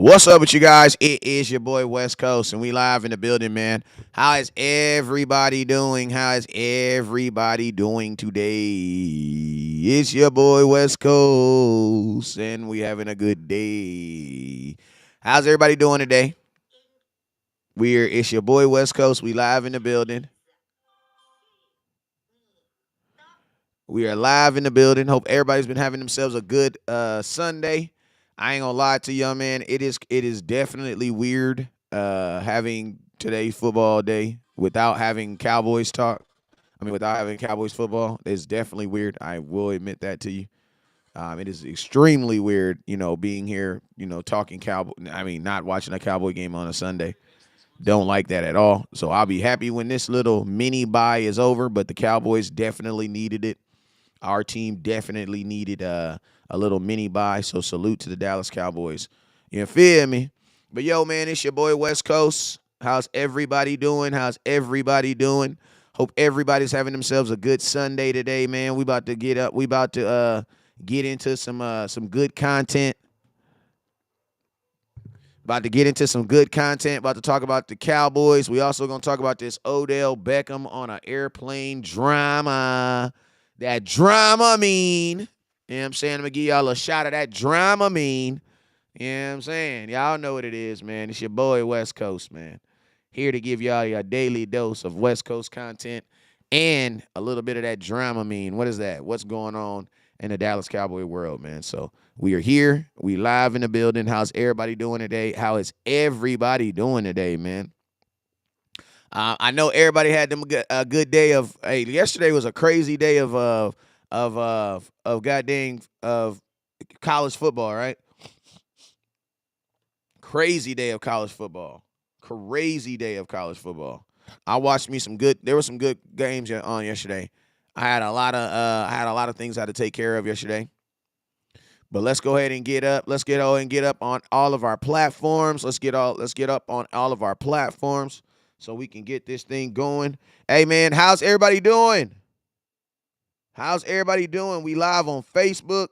What's up with you guys? It is your boy West Coast, and we live in the building, man. How is everybody doing? How is everybody doing today? It's your boy West Coast, and we having a good day. How's everybody doing today? It's your boy West Coast. We live in the building. We are live in the building. Hope everybody's been having themselves a good Sunday. I ain't gonna lie to y'all, man. It is definitely weird having today's football day without having Cowboys talk. I mean, without having Cowboys football, it's definitely weird. I will admit that to you. It is extremely weird, being here, talking Cowboy. I mean, not watching a Cowboy game on a Sunday. Don't like that at all. So I'll be happy when this little mini bye is over. But the Cowboys definitely needed it. Our team definitely needed a little mini bye. So salute to the Dallas Cowboys. You feel me? But yo, man, it's your boy West Coast. How's everybody doing? How's everybody doing? Hope everybody's having themselves a good Sunday today, man. We about to get up. We about to get into some good content. About to get into some good content. About to talk about the Cowboys. We also gonna talk about this Odell Beckham on an airplane drama. That drama mean. You know what I'm saying? I'm gonna give y'all a shot of that drama mean. You know what I'm saying? Y'all know what it is, man. It's your boy West Coast, man. Here to give y'all your daily dose of West Coast content and a little bit of that drama mean. What is that? What's going on in the Dallas Cowboy world, man? So we are here. We live in the building. How's everybody doing today? How is everybody doing today, man? I know everybody had them a good day of. Hey, yesterday was a crazy day of goddamn of college football, right? Crazy day of college football. Crazy day of college football. I watched me some good. There were some good games on yesterday. I had a lot of things I had to take care of yesterday. But let's go ahead and get up. Let's get up on all of our platforms. Let's get up on all of our platforms so we can get this thing going. Hey man, how's everybody doing? How's everybody doing? We live on Facebook.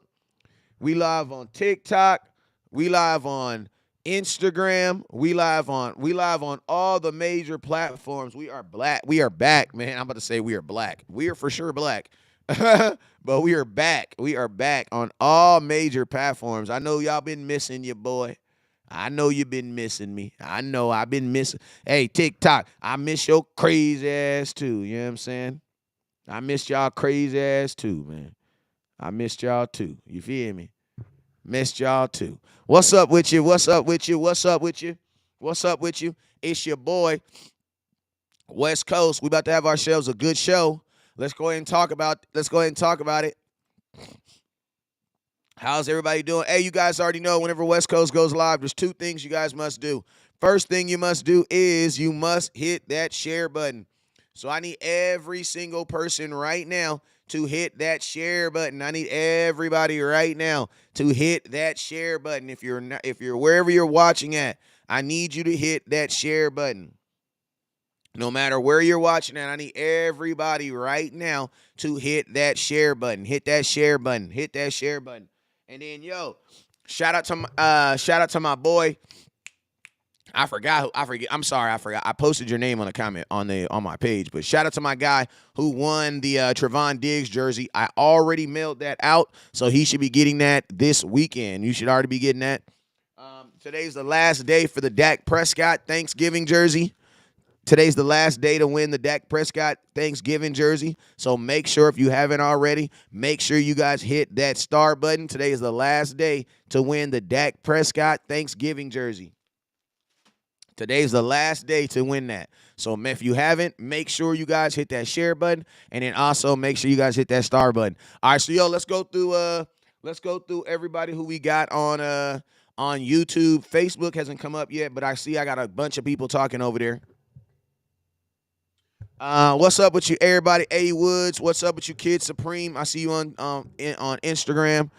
We live on TikTok. We live on Instagram. We live on all the major platforms. We are black. We are back, man. I'm about to say we are black. We are for sure black. But we are back. We are back on all major platforms. I know y'all been missing your boy. I know you've been missing me. I know I've been missing. Hey, TikTok, I miss your crazy ass too. You know what I'm saying? I missed y'all crazy ass too, man. I missed y'all too. You feel me? Missed y'all too. What's up with you? What's up with you? What's up with you? What's up with you? It's your boy, West Coast. We about to have ourselves a good show. Let's go ahead and talk about it. How's everybody doing? Hey, you guys already know whenever West Coast goes live, there's two things you guys must do. First thing you must do is you must hit that share button. So I need every single person right now to hit that share button. I need everybody right now to hit that share button. If you're wherever you're watching at, I need you to hit that share button. No matter where you're watching at, I need everybody right now to hit that share button. Hit that share button. Hit that share button. And then shout out to my boy. I forget. I'm sorry, I forgot. I posted your name on the comment on my page, but shout out to my guy who won the Trevon Diggs jersey. I already mailed that out, so he should be getting that this weekend. You should already be getting that. Today's the last day for the Dak Prescott Thanksgiving jersey. Today's the last day to win the Dak Prescott Thanksgiving jersey. So make sure, if you haven't already, make sure you guys hit that star button. Today is the last day to win the Dak Prescott Thanksgiving jersey. Today's the last day to win that. So if you haven't, make sure you guys hit that share button, and then also make sure you guys hit that star button. All right, so let's go through everybody who we got on YouTube. Facebook hasn't come up yet, but I see I got a bunch of people talking over there. What's up with you, everybody? A Woods, what's up with you, Kid Supreme? I see you on Instagram.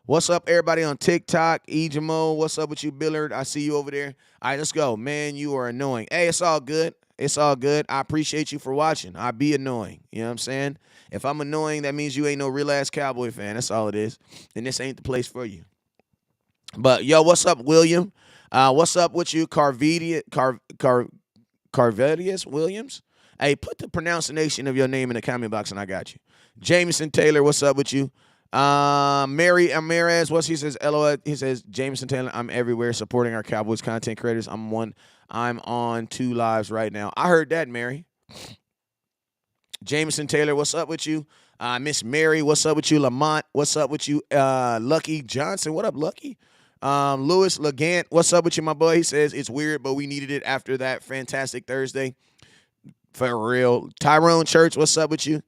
What's up, everybody on TikTok? Ejamo, what's up with you, Billard? I see you over there. All right, let's go, man. You are annoying. Hey, it's all good. It's all good. I appreciate you for watching. I be annoying. You know what I'm saying? If I'm annoying, that means you ain't no real ass Cowboy fan. That's all it is. And this ain't the place for you. But yo, what's up, William? What's up with you, Carvedius Williams? Hey, put the pronunciation of your name in the comment box and I got you. Jameson Taylor, what's up with you? Mary Amirez, what he says, LOL. He says, Jameson Taylor, I'm everywhere supporting our Cowboys content creators. I'm on 2 lives right now. I heard that, Mary. Jameson Taylor, what's up with you? Miss Mary, what's up with you? Lamont, what's up with you? Lucky Johnson, what up, Lucky? Louis Legant, what's up with you, my boy? He says it's weird, but we needed it after that fantastic Thursday. For real. Tyrone Church, what's up with you?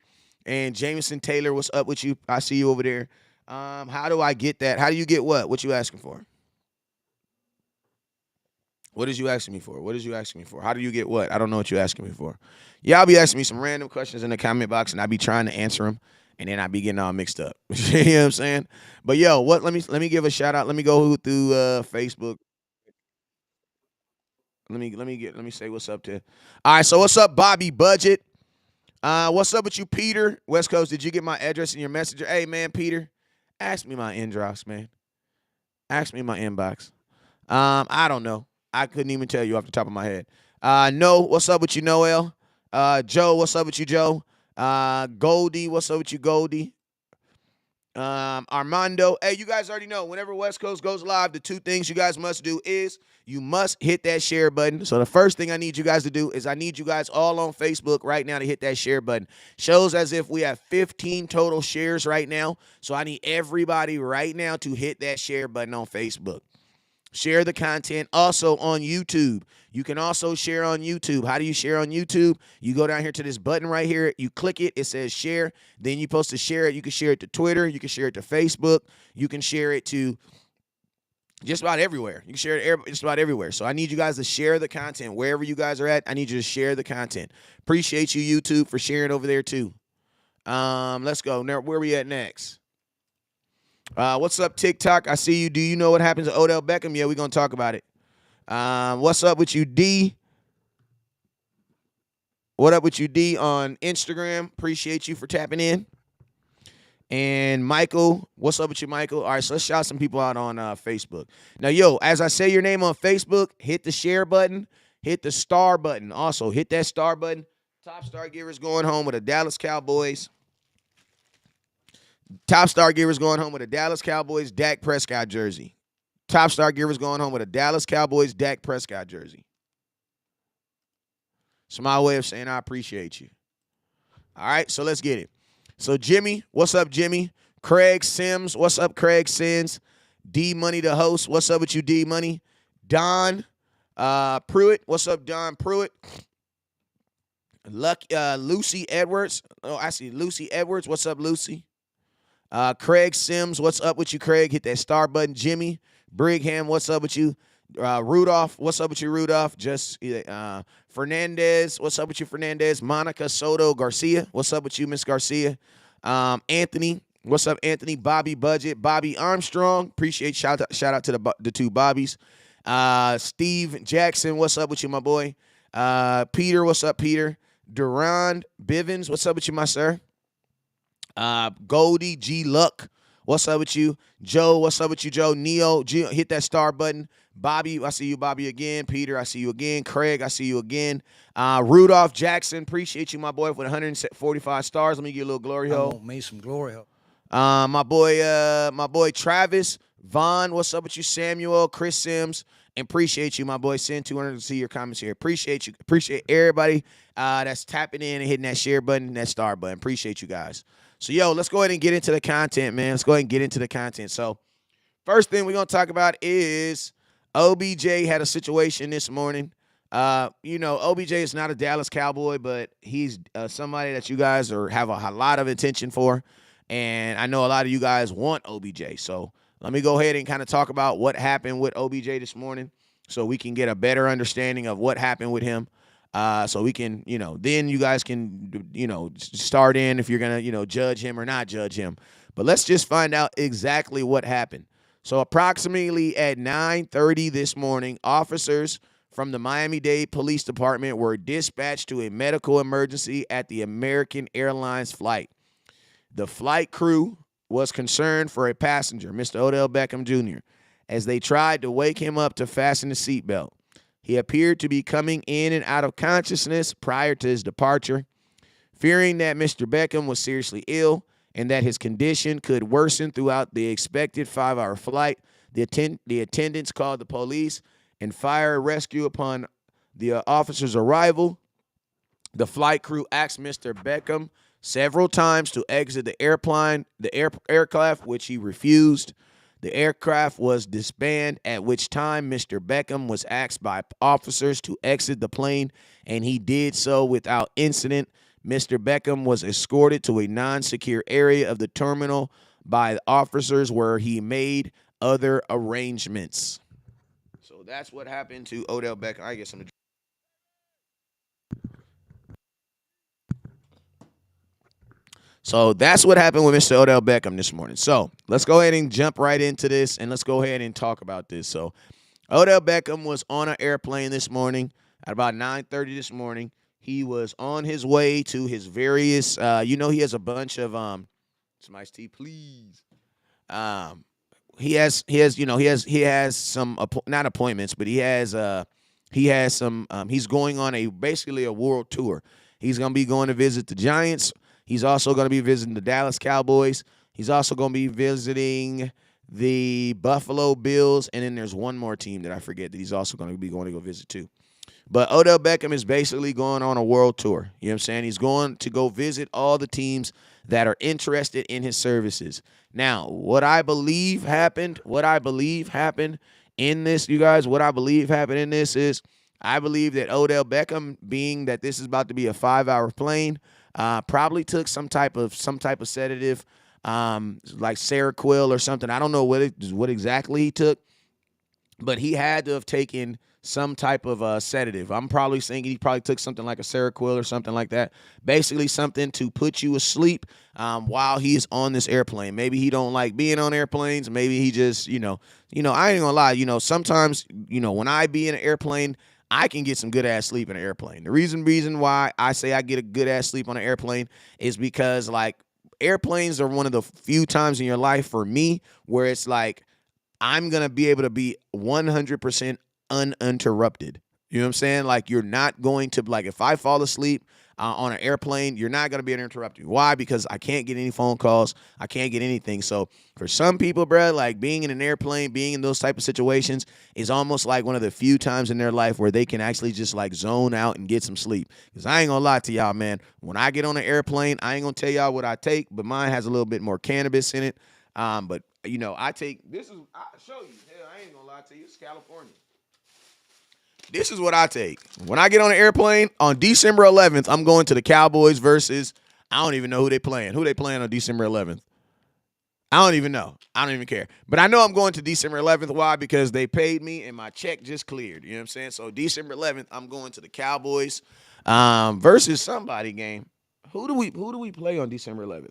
And Jameson Taylor, what's up with you? I see you over there. How do I get that? How do you get what? What you asking for? What is you asking me for? What is you asking me for? How do you get what? I don't know what you're asking me for. Yeah, I'll be asking me some random questions in the comment box, and I'll be trying to answer them, and then I'll be getting all mixed up. You know what I'm saying? But yo, what? Let me give a shout out. Let me go through Facebook. Let me say what's up to. All right, so what's up, Bobby Budget? What's up with you, Peter? West Coast, did you get my address in your messenger? Hey, man, Peter, ask me my inbox, man. Ask me my inbox. I don't know. I couldn't even tell you off the top of my head. No, what's up with you, Noel? Joe, what's up with you, Joe? Goldie, what's up with you, Goldie? Armando. Hey, you guys already know, whenever West Coast goes live, the 2 things you guys must do is you must hit that share button. So the first thing I need you guys to do is I need you guys all on Facebook right now to hit that share button. Shows as if we have 15 total shares right now. So I need everybody right now to hit that share button on Facebook. Share the content also on YouTube. You can also share on YouTube. How do you share on YouTube? You go down here to this button right here. You click it. It says share. Then you're supposed to share it. You can share it to Twitter. You can share it to Facebook. You can share it to just about everywhere. You can share it just about everywhere. So I need you guys to share the content. Wherever you guys are at, I need you to share the content. Appreciate you, YouTube, for sharing over there too. Let's go. Now, where are we at next? What's up, TikTok? I see you. Do you know what happens to Odell Beckham? Yeah, we're going to talk about it. What's up with you, D? What up with you, D, on Instagram? Appreciate you for tapping in. And Michael, what's up with you, Michael? All right, so let's shout some people out on Facebook. Now, yo, as I say your name on Facebook, hit the share button, hit the star button. Also, hit that star button. Top star givers going home with the Dallas Cowboys. Top star givers going home with a Dallas Cowboys Dak Prescott jersey. Top star givers going home with a Dallas Cowboys Dak Prescott jersey. It's my way of saying I appreciate you. All right, so let's get it. So Jimmy, what's up, Jimmy? Craig Sims, what's up, Craig Sims? D Money, the host, what's up with you, D Money? Don Pruitt, what's up, Don Pruitt? Lucy Edwards, oh, I see Lucy Edwards, what's up, Lucy? Craig Sims, what's up with you, Craig? Hit that star button. Jimmy Brigham, what's up with you? Rudolph, what's up with you, Rudolph? Just Fernandez, what's up with you, Fernandez? Monica Soto Garcia, what's up with you, Miss Garcia? Anthony, what's up, Anthony? Bobby Budget, Bobby Armstrong, appreciate shout out to the 2 Bobbies. Steve Jackson, what's up with you, my boy? Peter, what's up, Peter? Durand Bivens, what's up with you, my sir? Goldie G Luck, what's up with you? Joe, what's up with you, Joe? Neo, hit that star button. Bobby, I see you, Bobby, again. Peter, I see you again. Craig, I see you again. Rudolph Jackson, appreciate you, my boy, with 145 stars. Let me get a little glory hole. Made some glory hole. My boy Travis Vaughn, what's up with you? Samuel, Chris Sims, and appreciate you, my boy. Send 200 to see your comments here. Appreciate you. Appreciate everybody that's tapping in and hitting that share button and that star button. Appreciate you guys. So, yo, let's go ahead and get into the content, man. Let's go ahead and get into the content. So, first thing we're going to talk about is OBJ had a situation this morning. OBJ is not a Dallas Cowboy, but he's somebody that you guys have a lot of attention for. And I know a lot of you guys want OBJ. So, let me go ahead and kind of talk about what happened with OBJ this morning so we can get a better understanding of what happened with him. So we can, then you guys can, start in if you're going to, judge him or not judge him. But let's just find out exactly what happened. So approximately at 9:30 this morning, officers from the Miami-Dade Police Department were dispatched to a medical emergency at the American Airlines flight. The flight crew was concerned for a passenger, Mr. Odell Beckham Jr., as they tried to wake him up to fasten the seatbelt. He appeared to be coming in and out of consciousness prior to his departure. Fearing that Mr. Beckham was seriously ill and that his condition could worsen throughout the expected 5-hour flight, the attendants called the police and fire rescue upon the officer's arrival. The flight crew asked Mr. Beckham several times to exit the aircraft, which he refused. The aircraft was disbanded, at which time Mr. Beckham was asked by officers to exit the plane, and he did so without incident. Mr. Beckham was escorted to a non-secure area of the terminal by the officers where he made other arrangements. So that's what happened to Odell Beckham. I get some. So that's what happened with Mr. Odell Beckham this morning. So let's go ahead and jump right into this, and let's go ahead and talk about this. So Odell Beckham was on an airplane this morning at about 9:30 this morning. He was on his way to his various, he has a bunch of, some iced tea, please. He has some, not appointments, but he has some, he's going on basically a world tour. He's going to be going to visit the Giants. He's also going to be visiting the Dallas Cowboys. He's also going to be visiting the Buffalo Bills. And then there's one more team that I forget that he's also going to go visit too. But Odell Beckham is basically going on a world tour. You know what I'm saying? He's going to go visit all the teams that are interested in his services. Now, what I believe happened in this, you guys, is I believe that Odell Beckham, being that this is about to be a 5-hour plane, probably took some type of sedative, like Seroquel or something. I don't know what exactly he took, but he had to have taken some type of sedative. I'm probably thinking he probably took something like a Seroquel or something like that. Basically something to put you asleep while he's on this airplane. Maybe he don't like being on airplanes. Maybe he just, I ain't gonna lie, sometimes, when I be in an airplane, I can get some good-ass sleep in an airplane. The reason why I say I get a good-ass sleep on an airplane is because, like, airplanes are one of the few times in your life for me where it's like I'm going to be able to be 100% uninterrupted. You know what I'm saying? Like, you're not going to, like, if I fall asleep on an airplane, you're not going to be interrupted. Why? Because I can't get any phone calls. I can't get anything. So for some people, bro, like being in an airplane, being in those type of situations is almost like one of the few times in their life where they can actually just like zone out and get some sleep. Because I ain't going to lie to y'all, man. When I get on an airplane, I ain't going to tell y'all what I take, but mine has a little bit more cannabis in it. But, I take, I'll show you. Hell, I ain't going to lie to you. It's California. This is what I take. When I get on an airplane on December 11th, I'm going to the Cowboys versus, I don't even know who they playing. Who they playing on December 11th? I don't even know. I don't even care. But I know I'm going to December 11th. Why? Because they paid me and my check just cleared. You know what I'm saying? So December 11th, I'm going to the Cowboys versus somebody game. Who do we play on December 11th?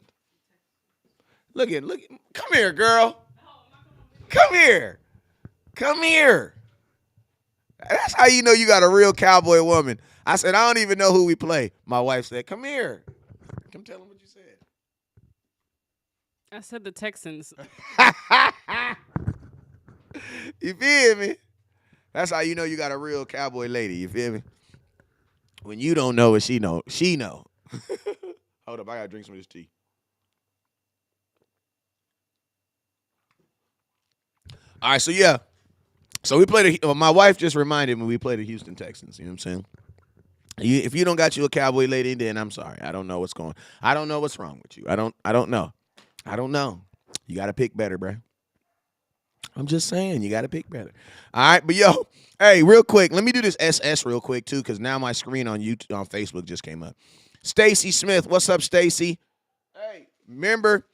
Look at. Come here, girl. Come here. Come here. That's how you know you got a real cowboy woman. I said, I don't even know who we play. My wife said, come here. Come tell them what you said. I said the Texans. You feel me? That's how you know you got a real cowboy lady. You feel me? When you don't know it, she know. She know. Hold up, I gotta drink some of this tea. All right, so yeah. So we played. My wife just reminded me we played the Houston Texans. You know what I'm saying? If you don't got you a cowboy lady, then I'm sorry. I don't know what's going. I don't know what's wrong with you. I don't know. I don't know. You got to pick better, bro. I'm just saying you got to pick better. All right, but yo, hey, real quick, let me do this SS real quick too, because now my screen on YouTube on Facebook just came up. Stacy Smith, what's up, Stacy? Hey, remember.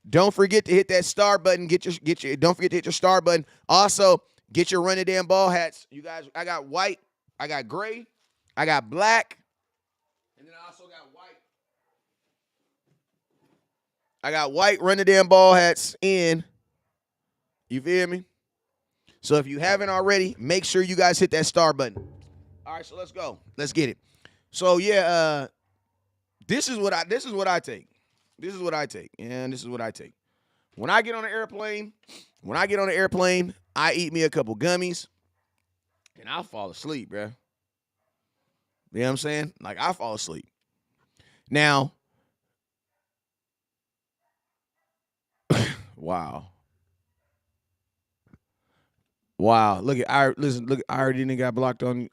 Don't forget to hit that star button. Don't forget to hit your star button. Also, get your run the damn ball hats. You guys, I got white, I got gray, I got black, and then I also got white. I got white run the damn ball hats in. You feel me? So if you haven't already, make sure you guys hit that star button. All right, so let's go. Let's get it. So yeah, this is what I take. This is what I take. And this is what I take. When I get on an airplane, I eat me a couple gummies, and I'll fall asleep, bro. You know what I'm saying? Like, I fall asleep. Now, wow. Wow. Look at I listen, look, I already didn't got blocked on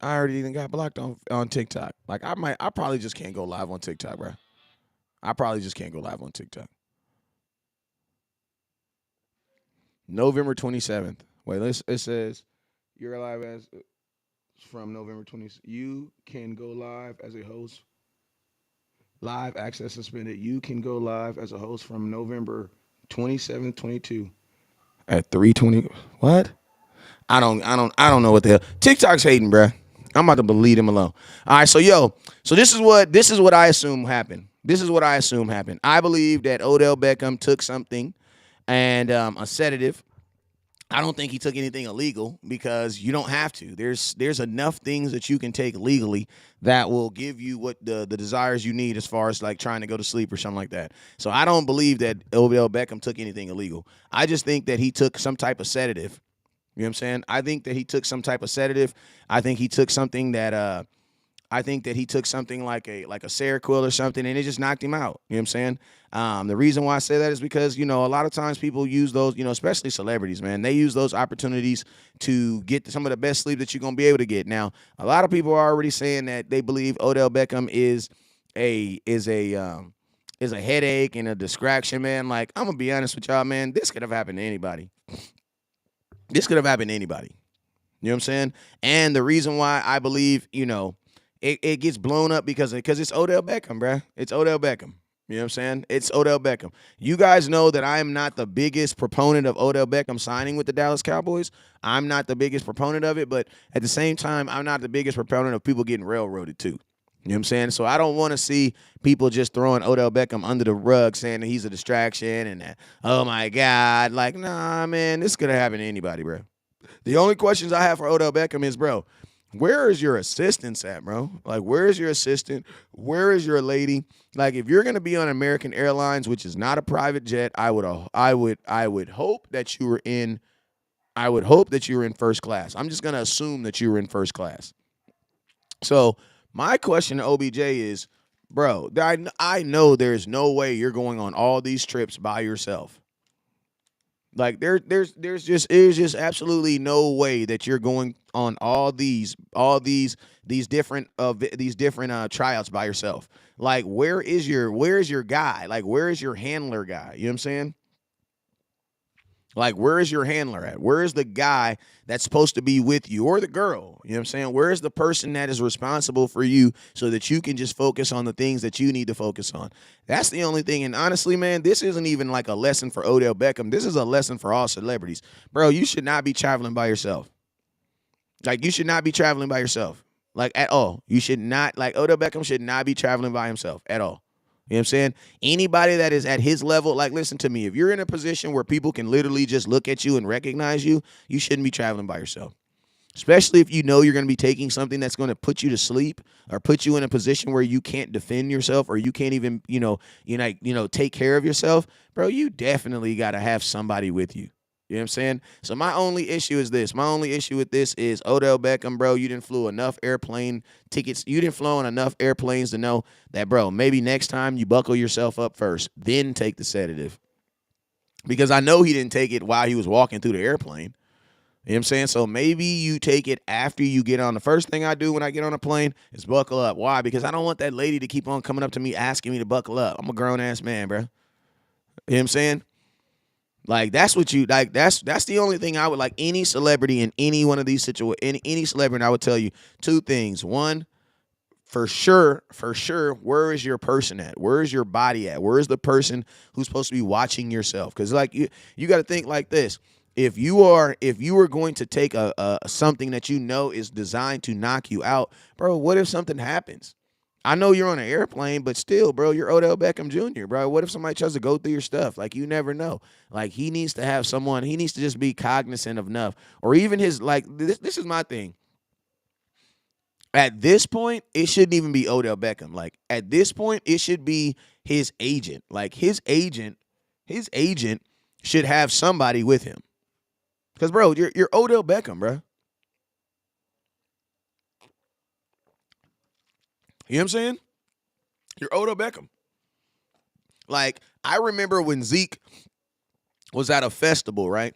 TikTok. Like, I probably just can't go live on TikTok, bro. I probably just can't go live on TikTok. November 27th. Wait, it says you're live as from November 20th. You can go live as a host. Live access suspended. You can go live as a host from November 27th, 22 at 3:20. What? I don't know what the hell. TikTok's hating, bruh. I'm about to leave him alone. All right, so this is what I assume happened. This is what I assume happened. I believe that Odell Beckham took something and a sedative. I don't think he took anything illegal because you don't have to. There's enough things that you can take legally that will give you what the desires you need as far as like trying to go to sleep or something like that. So I don't believe that Odell Beckham took anything illegal. I just think that he took some type of sedative. You know what I'm saying? I think that he took some type of sedative. I think he took something that I think that he took something like a Seroquel or something, and it just knocked him out. You know what I'm saying? The reason why I say that is because, a lot of times people use those, especially celebrities, man. They use those opportunities to get some of the best sleep that you're going to be able to get. Now, a lot of people are already saying that they believe Odell Beckham is a headache and a distraction, man. Like, I'm going to be honest with y'all, man. This could have happened to anybody. This could have happened to anybody. You know what I'm saying? And the reason why I believe, it gets blown up because it's Odell Beckham, bruh. It's Odell Beckham. You know what I'm saying? It's Odell Beckham. You guys know that I am not the biggest proponent of Odell Beckham signing with the Dallas Cowboys. I'm not the biggest proponent of it, but at the same time, I'm not the biggest proponent of people getting railroaded too. You know what I'm saying? So I don't want to see people just throwing Odell Beckham under the rug saying that he's a distraction and that, oh my God. Like, nah, man, this could have happened to anybody, bro. The only questions I have for Odell Beckham is, bro, where is your assistance at, bro? Like, where is your assistant? Where is your lady? Like, if you're gonna be on American Airlines, which is not a private jet, I would hope that you were in. I would hope that you were in first class. I'm just gonna assume that you were in first class. So my question to OBJ is, bro, I know there's no way you're going on all these trips by yourself. Like there's just absolutely no way that you're going on all these different tryouts by yourself. Like where is your guy? Like where is your handler guy? You know what I'm saying? Like, where is your handler at? Where is the guy that's supposed to be with you or the girl? You know what I'm saying? Where is the person that is responsible for you so that you can just focus on the things that you need to focus on? That's the only thing. And honestly, man, this isn't even like a lesson for Odell Beckham. This is a lesson for all celebrities. Bro, you should not be traveling by yourself. Like, you should not be traveling by yourself. Like, at all. You should not, like, Odell Beckham should not be traveling by himself at all. You know what I'm saying? Anybody that is at his level, like, listen to me. If you're in a position where people can literally just look at you and recognize you, you shouldn't be traveling by yourself. Especially if you know you're going to be taking something that's going to put you to sleep or put you in a position where you can't defend yourself or you can't even, take care of yourself. Bro, you definitely got to have somebody with you. You know what I'm saying? So my only issue is this. My only issue with this is Odell Beckham, bro, you didn't flew enough airplane tickets. You didn't fly on enough airplanes to know that, bro, maybe next time you buckle yourself up first, then take the sedative. Because I know he didn't take it while he was walking through the airplane. You know what I'm saying? So maybe you take it after you get on. The first thing I do when I get on a plane is buckle up. Why? Because I don't want that lady to keep on coming up to me asking me to buckle up. I'm a grown-ass man, bro. You know what I'm saying? Like, that's what you, like, that's the only thing I would, like, any celebrity in any one of these situations, any celebrity, I would tell you two things. One, for sure, where is your person at? Where is your body at? Where is the person who's supposed to be watching yourself? Because, like, you got to think like this. If you are going to take a something that you know is designed to knock you out, bro, what if something happens? I know you're on an airplane, but still, bro, you're Odell Beckham Jr., bro. What if somebody tries to go through your stuff? Like, you never know. Like, he needs to have someone. He needs to just be cognizant of enough. Or even his, like, this is my thing. At this point, it shouldn't even be Odell Beckham. Like, at this point, it should be his agent. Like, his agent should have somebody with him. Because, bro, you're Odell Beckham, bro. You know what I'm saying? You're Odell Beckham. Like, I remember when Zeke was at a festival, right?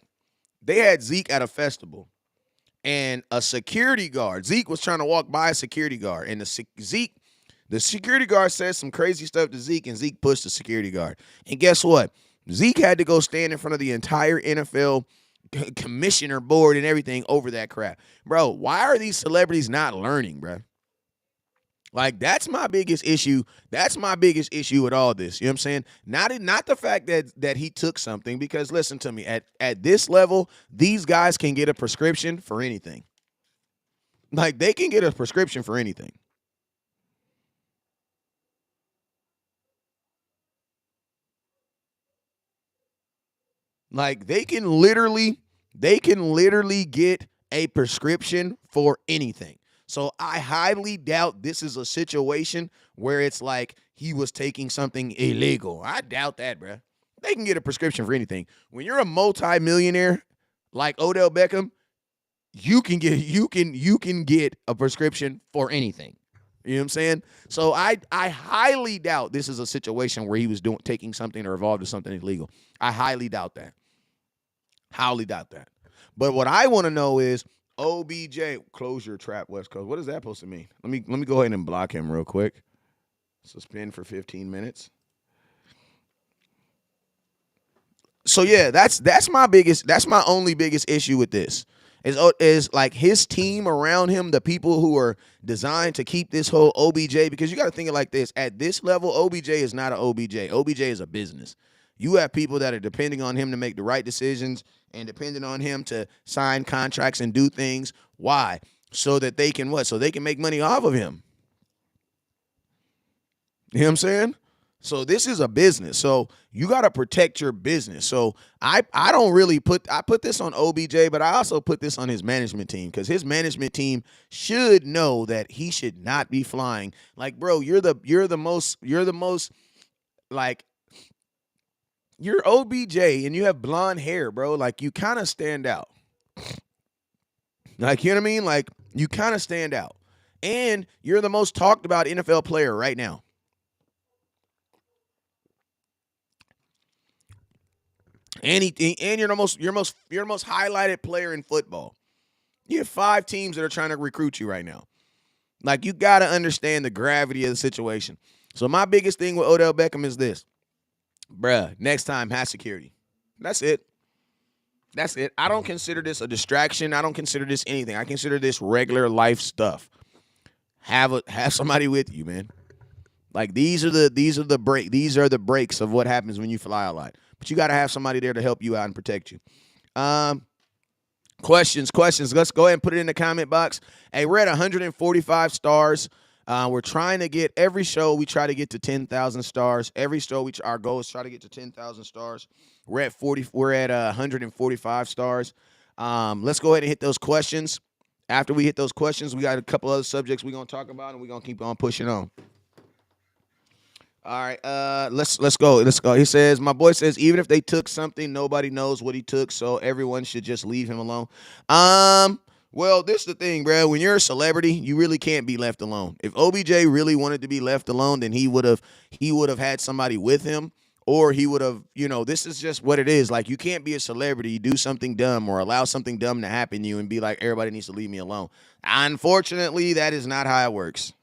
They had Zeke at a festival, and a security guard, Zeke was trying to walk by a security guard, and the security guard said some crazy stuff to Zeke, and Zeke pushed the security guard. And guess what? Zeke had to go stand in front of the entire NFL commissioner board and everything over that crap. Bro, why are these celebrities not learning, bro? Like, that's my biggest issue. That's my biggest issue with all this. You know what I'm saying? Not the fact that he took something, because listen to me, at this level, these guys can get a prescription for anything. Like, they can get a prescription for anything. Like, they can literally get a prescription for anything. So I highly doubt this is a situation where it's like he was taking something illegal. I doubt that, bruh. They can get a prescription for anything. When you're a multimillionaire like Odell Beckham, you can get a prescription for anything. You know what I'm saying? So I highly doubt this is a situation where he was taking something or involved in something illegal. I highly doubt that. Highly doubt that. But what I want to know is, OBJ, close your trap, West Coast. What is that supposed to mean? Let me go ahead and block him real quick. Suspend for 15 minutes. So yeah, that's my only biggest issue with this. Is like his team around him, the people who are designed to keep this whole OBJ, because you got to think it like this. At this level, OBJ is not an OBJ. OBJ is a business. You have people that are depending on him to make the right decisions and depending on him to sign contracts and do things. Why? So that they can what? So they can make money off of him. You know what I'm saying? So this is a business. So you got to protect your business. So I don't really put this on OBJ, but I also put this on his management team, because his management team should know that he should not be flying. Like, bro, you're the most like, you're OBJ and you have blonde hair, bro. Like, you kind of stand out. Like, you know what I mean? Like, you kind of stand out. And you're the most talked about NFL player right now. And you're the most highlighted player in football. You have 5 teams that are trying to recruit you right now. Like, you got to understand the gravity of the situation. So my biggest thing with Odell Beckham is this. Bruh, next time, have security. That's it. That's it. I don't consider this a distraction. I don't consider this anything. I consider this regular life stuff. Have somebody with you, man. Like, these are the breaks of what happens when you fly a lot. But you got to have somebody there to help you out and protect you. Questions. Let's go ahead and put it in the comment box. Hey, we're at 145 stars. We're trying to get every show. We try to get to 10,000 stars. Every show, our goal is try to get to 10,000 stars. We're at 145 stars. Let's go ahead and hit those questions. After we hit those questions, we got a couple other subjects we're gonna talk about, and we're gonna keep on pushing on. All right, let's go. He says, my boy says, even if they took something, nobody knows what he took, so everyone should just leave him alone. Well, this is the thing, bro. When you're a celebrity, you really can't be left alone. If OBJ really wanted to be left alone, then he would have had somebody with him, or he would have, this is just what it is. Like, you can't be a celebrity, do something dumb, or allow something dumb to happen to you and be like, everybody needs to leave me alone. Unfortunately, that is not how it works.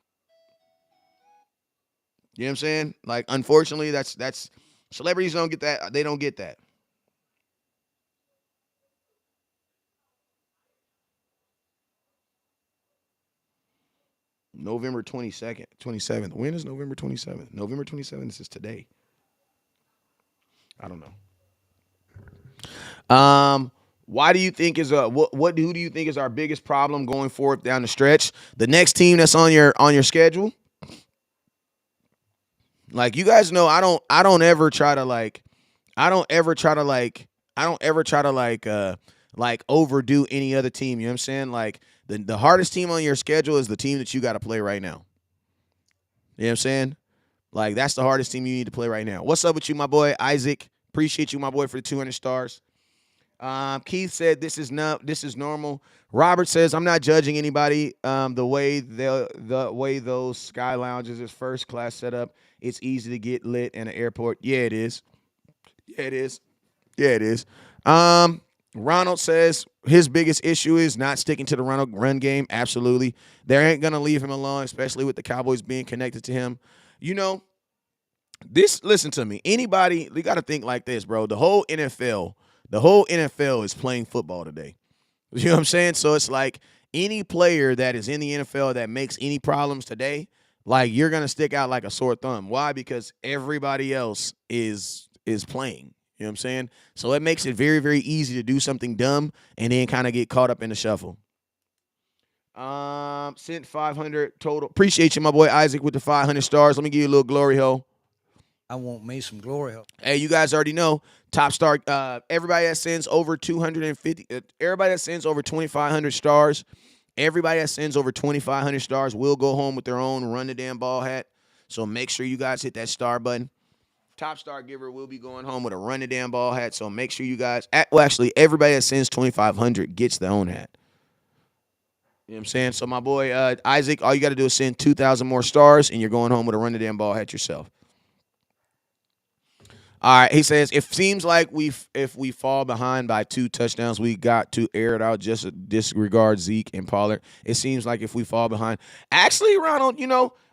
You know what I'm saying? Like, unfortunately, that's celebrities don't get that. They don't get that. November 22nd, 27th. When is November 27th? November 27th is today. I don't know. Why do you think is who do you think is our biggest problem going forward down the stretch? The next team that's on your schedule? Like, you guys know, I don't ever try to like overdo any other team. You know what I'm saying? Like, the hardest team on your schedule is the team that you got to play right now. You know what I'm saying? Like, that's the hardest team you need to play right now. What's up with you, my boy Isaac? Appreciate you, my boy, for the 200 stars. Keith said this is normal. Robert says I'm not judging anybody. The way those sky lounges is first class setup. It's easy to get lit in an airport. Yeah, it is. Yeah, it is. Yeah, it is. Um, Ronald says his biggest issue is not sticking to the run game. Absolutely, they ain't gonna leave him alone, especially with the Cowboys being connected to him. You know this. Listen to me. Anybody, you got to think like this, bro. The whole NFL is playing football today. You know what I'm saying? So it's like any player that is in the NFL that makes any problems today, like you're gonna stick out like a sore thumb. Why? Because everybody else is playing. You know what I'm saying? So it makes it very, very easy to do something dumb and then kind of get caught up in the shuffle. Sent 500 total. Appreciate you, my boy Isaac, with the 500 stars. Let me give you a little glory hole. I want me some glory hole. Hey, you guys already know top star. Everybody that sends over 250. Everybody that sends over 2,500 stars. Everybody that sends over 2,500 stars will go home with their own run the damn ball hat. So make sure you guys hit that star button. Top star giver will be going home with a run the damn ball hat. So make sure you guys. Well, actually, everybody that sends 2,500 gets their own hat. You know what I'm saying? So my boy Isaac, all you got to do is send 2,000 more stars, and you're going home with a run the damn ball hat yourself. All right, he says it seems like if we fall behind by 2 touchdowns, we got to air it out. Just disregard Zeke and Pollard. It seems like if we fall behind, actually, Ronald,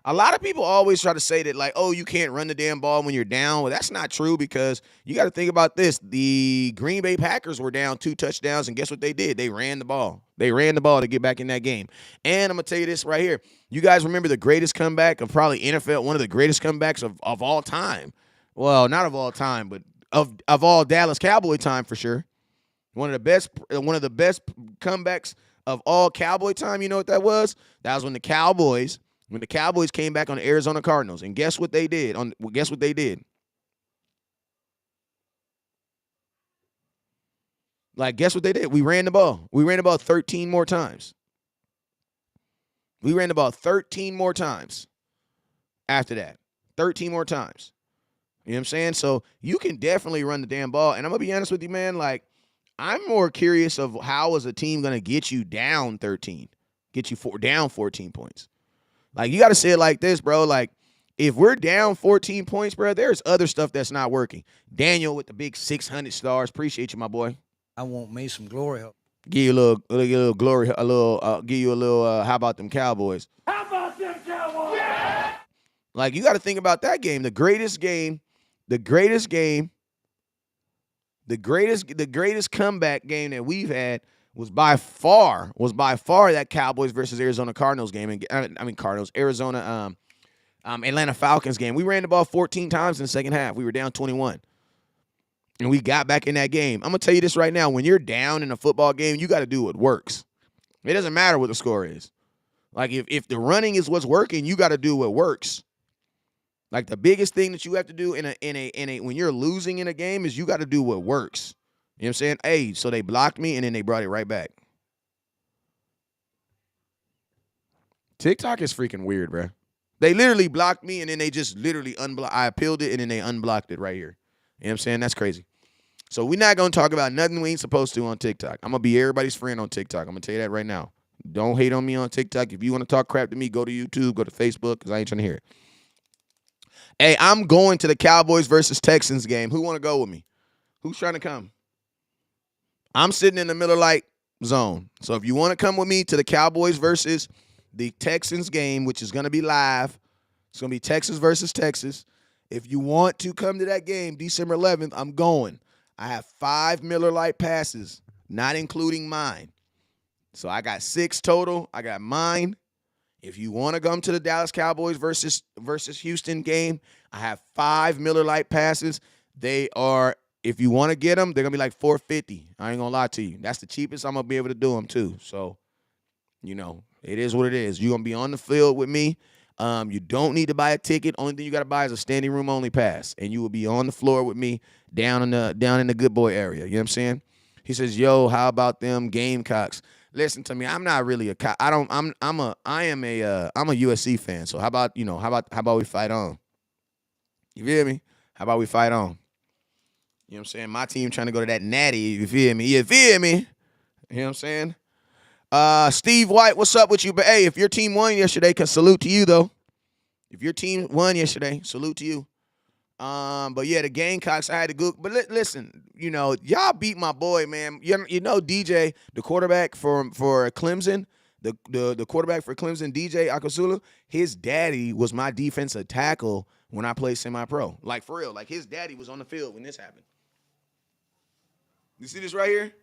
a lot of people always try to say that like, oh, you can't run the damn ball when you're down. Well, that's not true because you got to think about this. The Green Bay Packers were down 2 touchdowns, and guess what they did? They ran the ball. They ran the ball to get back in that game. And I'm gonna tell you this right here. You guys remember the greatest comeback of probably NFL, one of the greatest comebacks of all time. Well, not of all time, but of all Dallas Cowboy time for sure. One of the best comebacks of all Cowboy time. You know what that was? That was when the Cowboys came back on the Arizona Cardinals. And guess what they did? Guess what they did? Like, guess what they did? We ran the ball. We ran the ball 13 more times. We ran the ball 13 more times after that. 13 more times. You know what I'm saying? So you can definitely run the damn ball. And I'm gonna be honest with you, man. Like, I'm more curious of how is a team gonna get you down 13, get you down 14 points. Like, you got to say it like this, bro. Like, if we're down 14 points, bro, there's other stuff that's not working. Daniel with the big 600 stars. Appreciate you, my boy. I want me some glory hole. Give you a little glory, give you a little. How about them Cowboys? How about them Cowboys? Yeah! Like, you got to think about that game. The greatest comeback game that we've had was by far that Cowboys versus Arizona Cardinals game. And I mean Cardinals, Arizona, Atlanta Falcons game. We ran the ball 14 times in the second half. We were down 21. And we got back in that game. I'm gonna tell you this right now. When you're down in a football game, you got to do what works. It doesn't matter what the score is. Like, if the running is what's working, you got to do what works. Like, the biggest thing that you have to do in a when you're losing in a game is you got to do what works. You know what I'm saying? Hey, so they blocked me and then they brought it right back. TikTok is freaking weird, bro. They literally blocked me and then they just literally unblocked. I appealed it and then they unblocked it right here. You know what I'm saying? That's crazy. So we're not going to talk about nothing we ain't supposed to on TikTok. I'm going to be everybody's friend on TikTok. I'm going to tell you that right now. Don't hate on me on TikTok. If you want to talk crap to me, go to YouTube, go to Facebook, because I ain't trying to hear it. Hey, I'm going to the Cowboys versus Texans game. Who want to go with me? Who's trying to come? I'm sitting in the Miller Lite zone. So if you want to come with me to the Cowboys versus the Texans game, which is going to be live, it's going to be Texas versus Texas. If you want to come to that game, December 11th, I'm going. I have 5 Miller Lite passes, not including mine. So I got 6 total. I got mine. If you want to come to the Dallas Cowboys versus Houston game, I have 5 Miller Lite passes. They are, if you want to get them, they're going to be like $450. I ain't going to lie to you. That's the cheapest I'm going to be able to do them too. So, it is what it is. You're going to be on the field with me. You don't need to buy a ticket. Only thing you got to buy is a standing room only pass, and you will be on the floor with me down in the good boy area. You know what I'm saying? He says, "Yo, how about them Gamecocks?" Listen to me. I'm not really a. I'm a USC fan. So how about we fight on? You feel me? How about we fight on? You know what I'm saying? My team trying to go to that natty. You feel me? You feel me? You know what I'm saying? Steve White, what's up with you? But hey, if your team won yesterday, salute to you though. If your team won yesterday, salute to you. But yeah, the Gamecocks, I had to go. But listen, y'all beat my boy, man. You know DJ, the quarterback for Clemson, the quarterback for Clemson, DJ Akosulu, his daddy was my defensive tackle when I played semi-pro. Like, for real. Like, his daddy was on the field when this happened. You see this right here?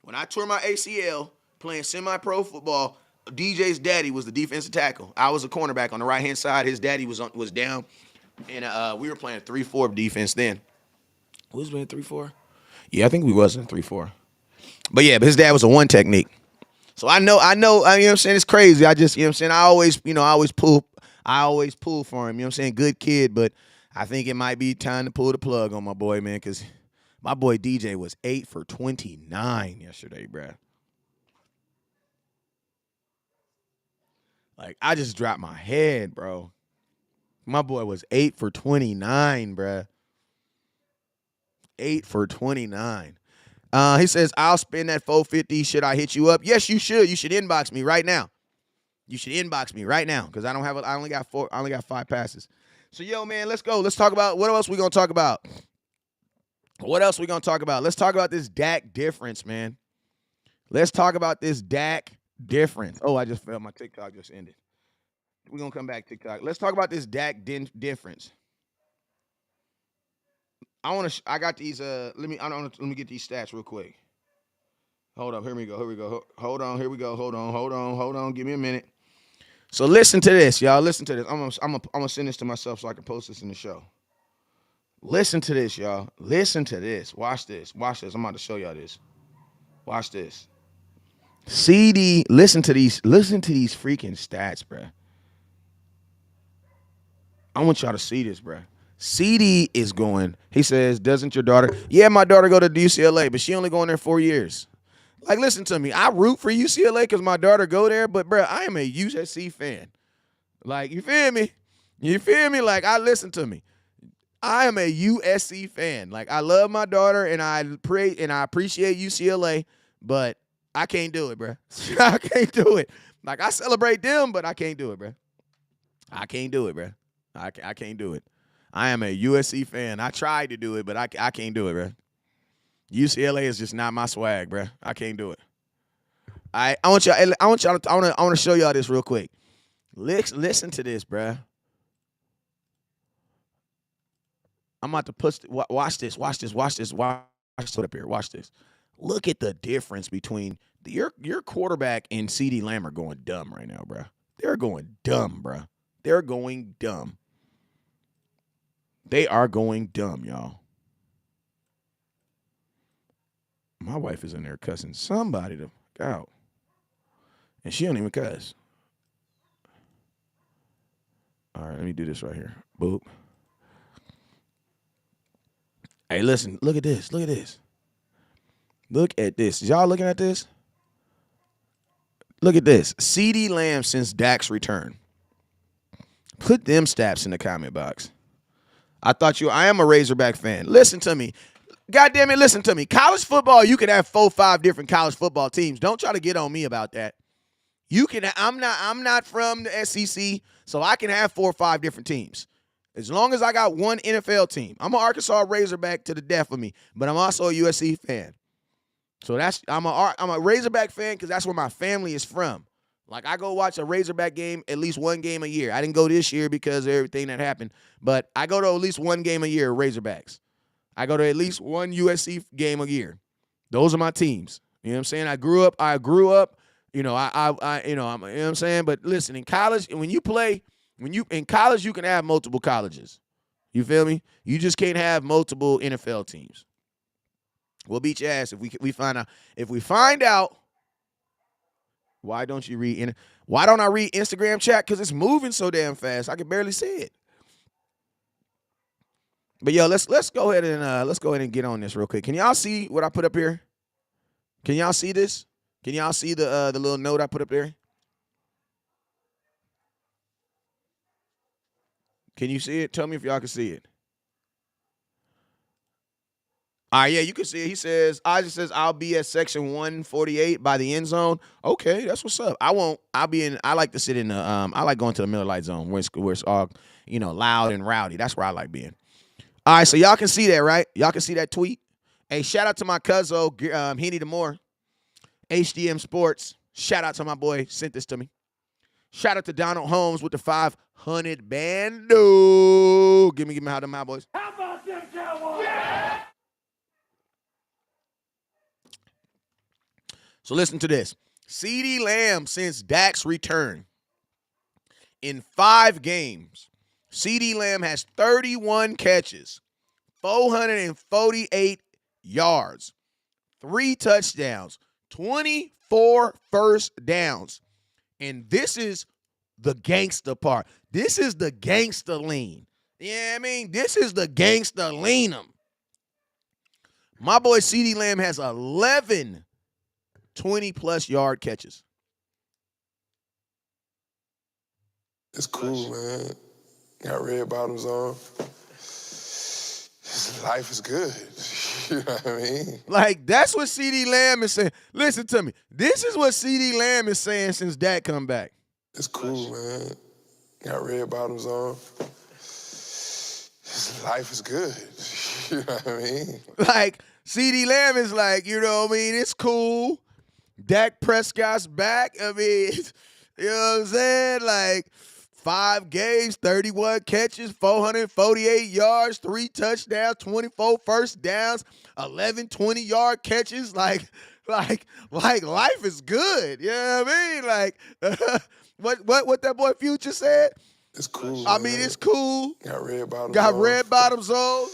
When I tore my ACL playing semi-pro football, DJ's daddy was the defensive tackle. I was a cornerback on the right-hand side. His daddy was down. And we were playing 3-4 defense then. Was playing 3-4? Yeah, I think we was in 3-4. But yeah, but his dad was a one technique. So I know, you know what I'm saying? It's crazy. I just, you know what I'm saying? I always pull for him, you know what I'm saying? Good kid, but I think it might be time to pull the plug on my boy, man, because my boy DJ was 8 for 29 yesterday, bruh. Like, I just dropped my head, bro. My boy was 8 for 29, bruh. 8 for 29. He says, I'll spend that $450. Should I hit you up? Yes, you should. You should inbox me right now. You should inbox me right now because I only got 5 passes. So, yo, man, let's go. Let's talk about what else we going to talk about. Let's talk about this Dak difference, man. Let's talk about this Dak difference. Oh, I just felt my TikTok just ended. We're going to come back, TikTok. Let's talk about this Dak difference. I got these, let me get these stats real quick. Hold up, here we go. Hold on. Give me a minute. So listen to this, y'all. Listen to this. I'm gonna send this to myself so I can post this in the show. Listen to this, y'all. Listen to this. Watch this. I'm about to show y'all this. Watch this. CD, listen to these freaking stats, bruh. I want y'all to see this, bruh. CD is going, he says, doesn't your daughter? Yeah, my daughter go to UCLA, but she only going there 4 years. Like, listen to me. I root for UCLA because my daughter go there, but, bruh, I am a USC fan. Like, you feel me? Like, listen to me. I am a USC fan. Like, I love my daughter, and I appreciate UCLA, but I can't do it, bruh. I can't do it. Like, I celebrate them, but I can't do it, bruh. I can't do it, bruh. I can't do it. I am a USC fan. I tried to do it, but I can't do it, bruh. UCLA is just not my swag, bruh. I can't do it. I want to show y'all this real quick. Listen to this, bruh. I'm about to watch this up here. Watch this. Look at the difference between your quarterback and CeeDee Lamb are going dumb right now, bruh. They're going dumb, bruh. They're going dumb. They are going dumb, y'all. My wife is in there cussing somebody to out. And she don't even cuss. All right, let me do this right here. Boop. Hey, listen, look at this. Look at this. Y'all looking at this? Look at this. CeeDee Lamb since Dak's return. Put them stats in the comment box. I am a Razorback fan. Listen to me. God damn it, listen to me. College football, you can have 4-5 different college football teams. Don't try to get on me about that. I'm not from the SEC, so I can have 4 or 5 different teams. As long as I got one NFL team. I'm an Arkansas Razorback to the death of me, but I'm also a USC fan. So I'm a Razorback fan because that's where my family is from. Like, I go watch a Razorback game at least one game a year. I didn't go this year because of everything that happened, but I go to at least one game a year, Razorbacks. I go to at least one USC game a year. Those are my teams. You know what I'm saying? I grew up, you know, you know what I'm saying? But listen, in college, in college, you can have multiple colleges. You feel me? You just can't have multiple NFL teams. We'll beat your ass if we find out. If we find out, why don't I read Instagram chat? Because it's moving so damn fast. I can barely see it. But yo, let's go ahead and get on this real quick. Can y'all see what I put up here? Can y'all see this? Can y'all see the little note I put up there? Can you see it? Tell me if y'all can see it. All right, yeah, you can see it. He says, Isaac says, I'll be at section 148 by the end zone. Okay, that's what's up. I like to sit in the, I like going to the Miller Lite zone where it's all, loud and rowdy. That's where I like being. All right, so y'all can see that, right? Y'all can see that tweet. Hey, shout out to my cousin, Henny DeMore, HDM Sports. Shout out to my boy, sent this to me. Shout out to Donald Holmes with the 500 bando. Give me how them Cowboys. How about them Cowboys? Yeah! So listen to this. CeeDee Lamb, since Dak's return, in 5 games, CeeDee Lamb has 31 catches, 448 yards, 3 touchdowns, 24 first downs. And this is the gangster part. This is the gangster lean. Yeah, I mean, this is the gangster lean 'em. My boy CeeDee Lamb has 11 20-plus yard catches. It's cool, man. Got red bottoms on. Life is good. You know what I mean? Like, that's what CeeDee Lamb is saying. Listen to me. This is what CeeDee Lamb is saying since Dak come back. It's cool, man. Got red bottoms on. Life is good. You know what I mean? Like, CeeDee Lamb is like, it's cool. Dak Prescott's back. I mean, you know what I'm saying? Like, 5 games, 31 catches, 448 yards, 3 touchdowns, 24 first downs, 11 20-yard catches. Like life is good. You know what I mean? Like, what that boy Future said? It's cool. I mean, it's cool. Got red bottoms. Got red bottoms on.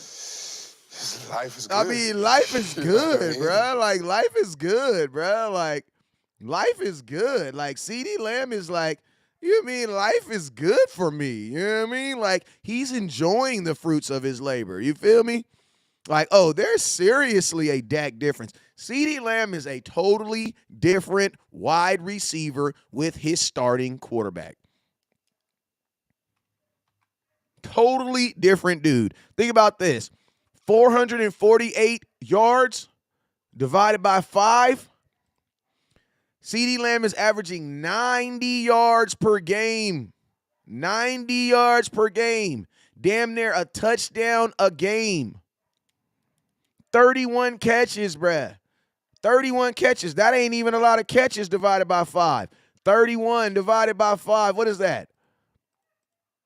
Life is good. I mean, life is good, bro. Like, life is good, bro. Like, life is good. Like, CeeDee Lamb is like, you know what I mean? Life is good for me. You know what I mean? Like, he's enjoying the fruits of his labor. You feel me? Like, oh, there's seriously a Dak difference. CeeDee Lamb is a totally different wide receiver with his starting quarterback. Totally different dude. Think about this. 448 yards divided by 5. CeeDee Lamb is averaging 90 yards per game. 90 yards per game. Damn near a touchdown a game. 31 catches, bruh. 31 catches. That ain't even a lot of catches divided by 5. 31 divided by 5. What is that?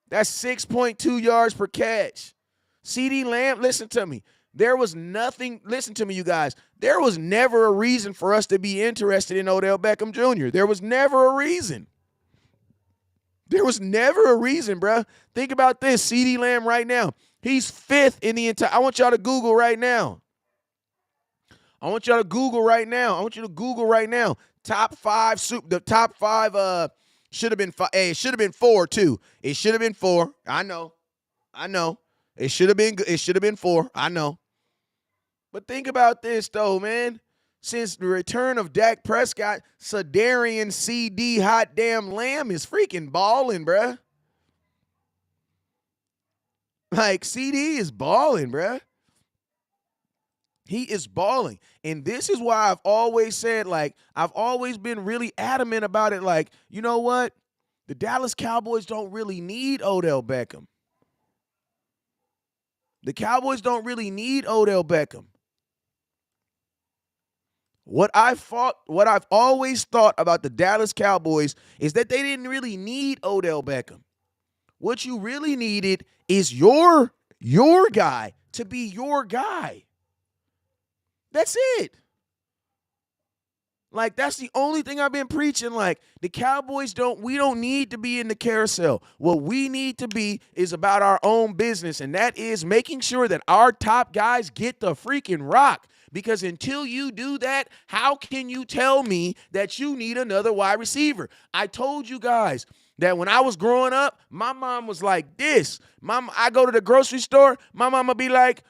That's 6.2 yards per catch. CeeDee Lamb, listen to me. There was nothing, listen to me, you guys. There was never a reason for us to be interested in Odell Beckham Jr. There was never a reason. There was never a reason, bruh. Think about this. CeeDee Lamb right now. He's 5th in the entire, I want y'all to Google right now. I want you to Google right now. Top 5, the top 5, should have been 5. Hey, it should have been 4 too. It should have been 4. I know. It should have been 4. I know. But think about this though, man. Since the return of Dak Prescott, Sadarian CD hot damn Lamb is freaking balling, bruh. Like, CD is balling, bruh. He is balling. And this is why I've always said, like, I've always been really adamant about it. Like, you know what? The Dallas Cowboys don't really need Odell Beckham. The Cowboys don't really need Odell Beckham. What I've always thought about the Dallas Cowboys is that they didn't really need Odell Beckham. What you really needed is your guy to be your guy. That's it. Like, that's the only thing I've been preaching. Like, the Cowboys we don't need to be in the carousel. What we need to be is about our own business, and that is making sure that our top guys get the freaking rock. Because until you do that, how can you tell me that you need another wide receiver? I told you guys that when I was growing up, my mom was like this. I go to the grocery store, my mama be like,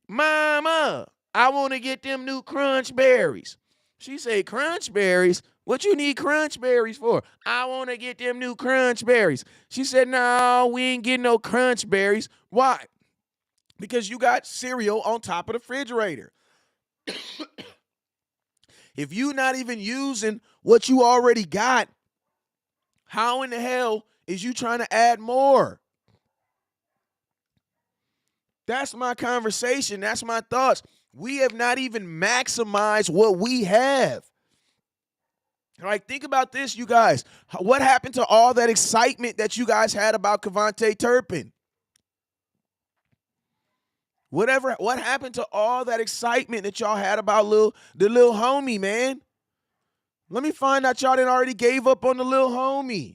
Mama, I want to get them new crunch berries. She say, crunch berries? What you need crunch berries for? I want to get them new crunch berries. She said, no, we ain't getting no crunch berries. Why? because you got cereal on top of the refrigerator. If you're not even using what you already got, how in the hell is you trying to add more? That's my conversation. That's my thoughts. We have not even maximized what we have. Like, think about this, you guys. What happened to all that excitement that you guys had about Kevontae Turpin? What happened to all that excitement that y'all had about the little homie, man? Let me find out y'all done already gave up on the little homie.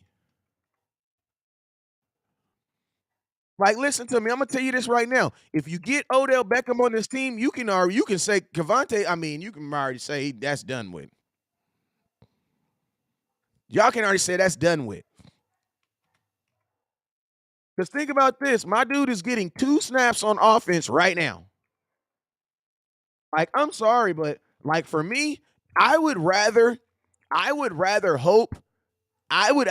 Like, listen to me. I'm gonna tell you this right now. If you get Odell Beckham on this team, you can say Kevontae. I mean, you can already say that's done with. Y'all can already say that's done with. Because think about this. My dude is getting 2 snaps on offense right now. Like, I'm sorry, but like for me, I would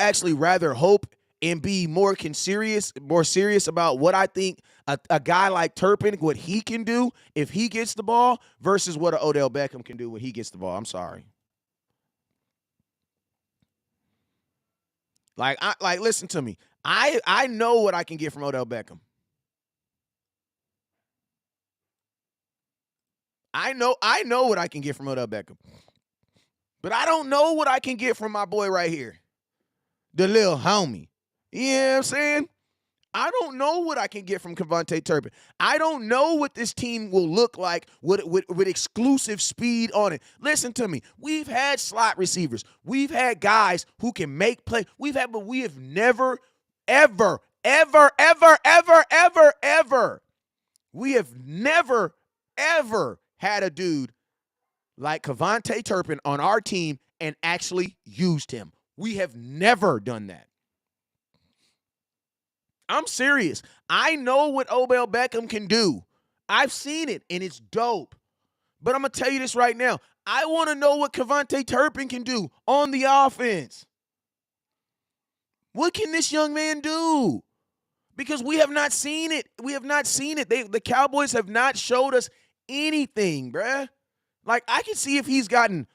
actually rather hope and be more serious about what I think a guy like Turpin, what he can do if he gets the ball versus what an Odell Beckham can do when he gets the ball. I'm sorry. Like listen to me. I know what I can get from Odell Beckham. I know what I can get from Odell Beckham. But I don't know what I can get from my boy right here. The little homie. You know what I'm saying? I don't know what I can get from Kevontae Turpin. I don't know what this team will look like with exclusive speed on it. Listen to me. We've had slot receivers. We've had guys who can make plays. But we have never, ever, ever, ever, ever, ever, ever. We have never, ever had a dude like Kevontae Turpin on our team and actually used him. We have never done that. I'm serious. I know what Odell Beckham can do. I've seen it, and it's dope. But I'm going to tell you this right now. I want to know what Kevontae Turpin can do on the offense. What can this young man do? Because we have not seen it. We have not seen it. The Cowboys have not showed us anything, bruh. Like, I can see if he's gotten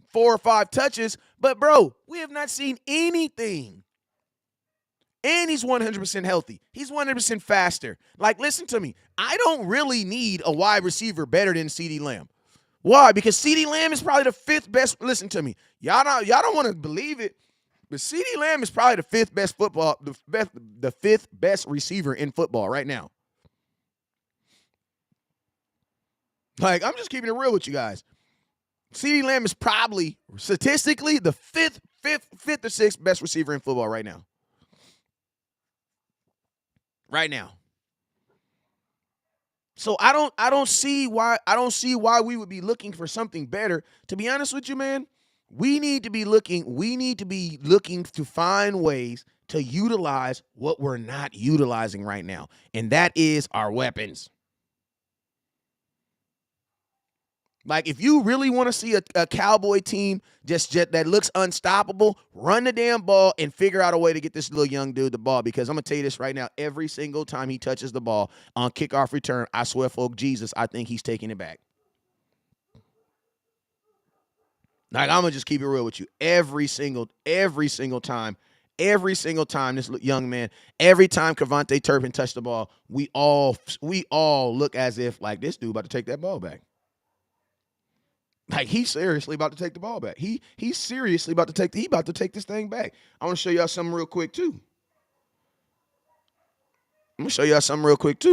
4 or 5 touches, but, bro, we have not seen anything. And he's 100% healthy. He's 100% faster. Like, listen to me. I don't really need a wide receiver better than CeeDee Lamb. Why? Because CeeDee Lamb is probably the 5th best. Listen to me. Y'all don't want to believe it, but CeeDee Lamb is probably the 5th best the 5th best receiver in football right now. Like, I'm just keeping it real with you guys. CeeDee Lamb is probably statistically the 5th or 6th best receiver in football right now. Right now. So I don't see why we would be looking for something better. To be honest with you, man, we need to be looking to find ways to utilize what we're not utilizing right now. And that is our weapons. Like, if you really want to see a Cowboy team just that looks unstoppable, run the damn ball and figure out a way to get this little young dude the ball. Because I'm going to tell you this right now, every single time he touches the ball on kickoff return, I swear for Jesus, I think he's taking it back. Like, I'm going to just keep it real with you. Every single time, this young man, every time Kevontae Turpin touched the ball, we all look as if, like, this dude about to take that ball back. Like, he's seriously about to take the ball back. He's seriously about to take this thing back. I want to show y'all something real quick too.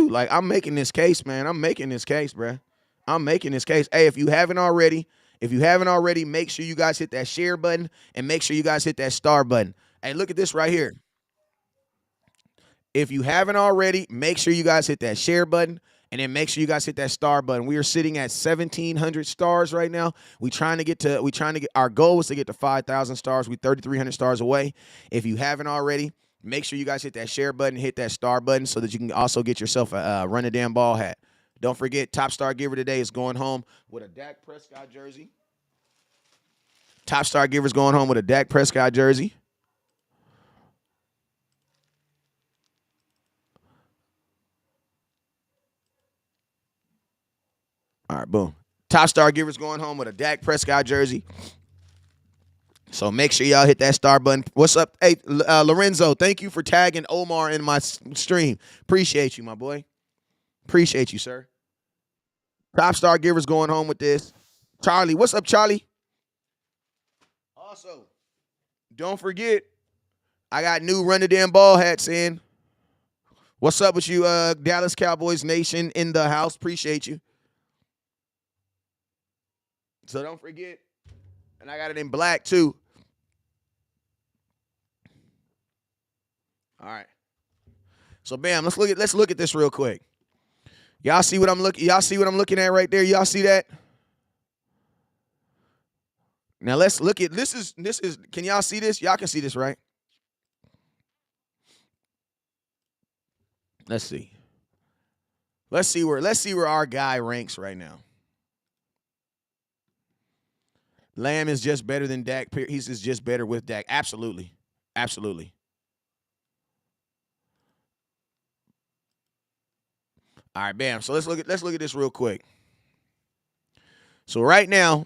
Like, I'm making this case, man. I'm making this case, bruh. I'm making this case. Hey, if you haven't already, make sure you guys hit that share button and make sure you guys hit that star button. Hey, look at this right here. If you haven't already, make sure you guys hit that share button. And then make sure you guys hit that star button. We are sitting at 1,700 stars right now. Our goal was to get to 5,000 stars. We're 3,300 stars away. If you haven't already, make sure you guys hit that share button, hit that star button so that you can also get yourself a run a damn ball hat. Don't forget, top star giver today is going home with a Dak Prescott jersey. Top star giver is going home with a Dak Prescott jersey. right, boom. Top star givers going home with a Dak Prescott jersey. So make sure y'all hit that star button. What's up? Hey, Lorenzo, thank you for tagging Omar in my stream. Appreciate you, my boy. Appreciate you, sir. Top star givers going home with this. Charlie, what's up, Charlie? Also, don't forget, I got new Run the Damn Ball hats in. What's up with you, Dallas Cowboys Nation in the house? Appreciate you. So don't forget. And I got it in black too. All right. So bam, let's look at this real quick. Y'all see what I'm looking at right there? Y'all see that? Now let's look at this is can y'all see this? Y'all can see this, right? Let's see. Let's see where our guy ranks right now. Lamb is just better than Dak. He's just better with Dak. Absolutely. Absolutely. All right, bam. So let's look at this real quick. So right now,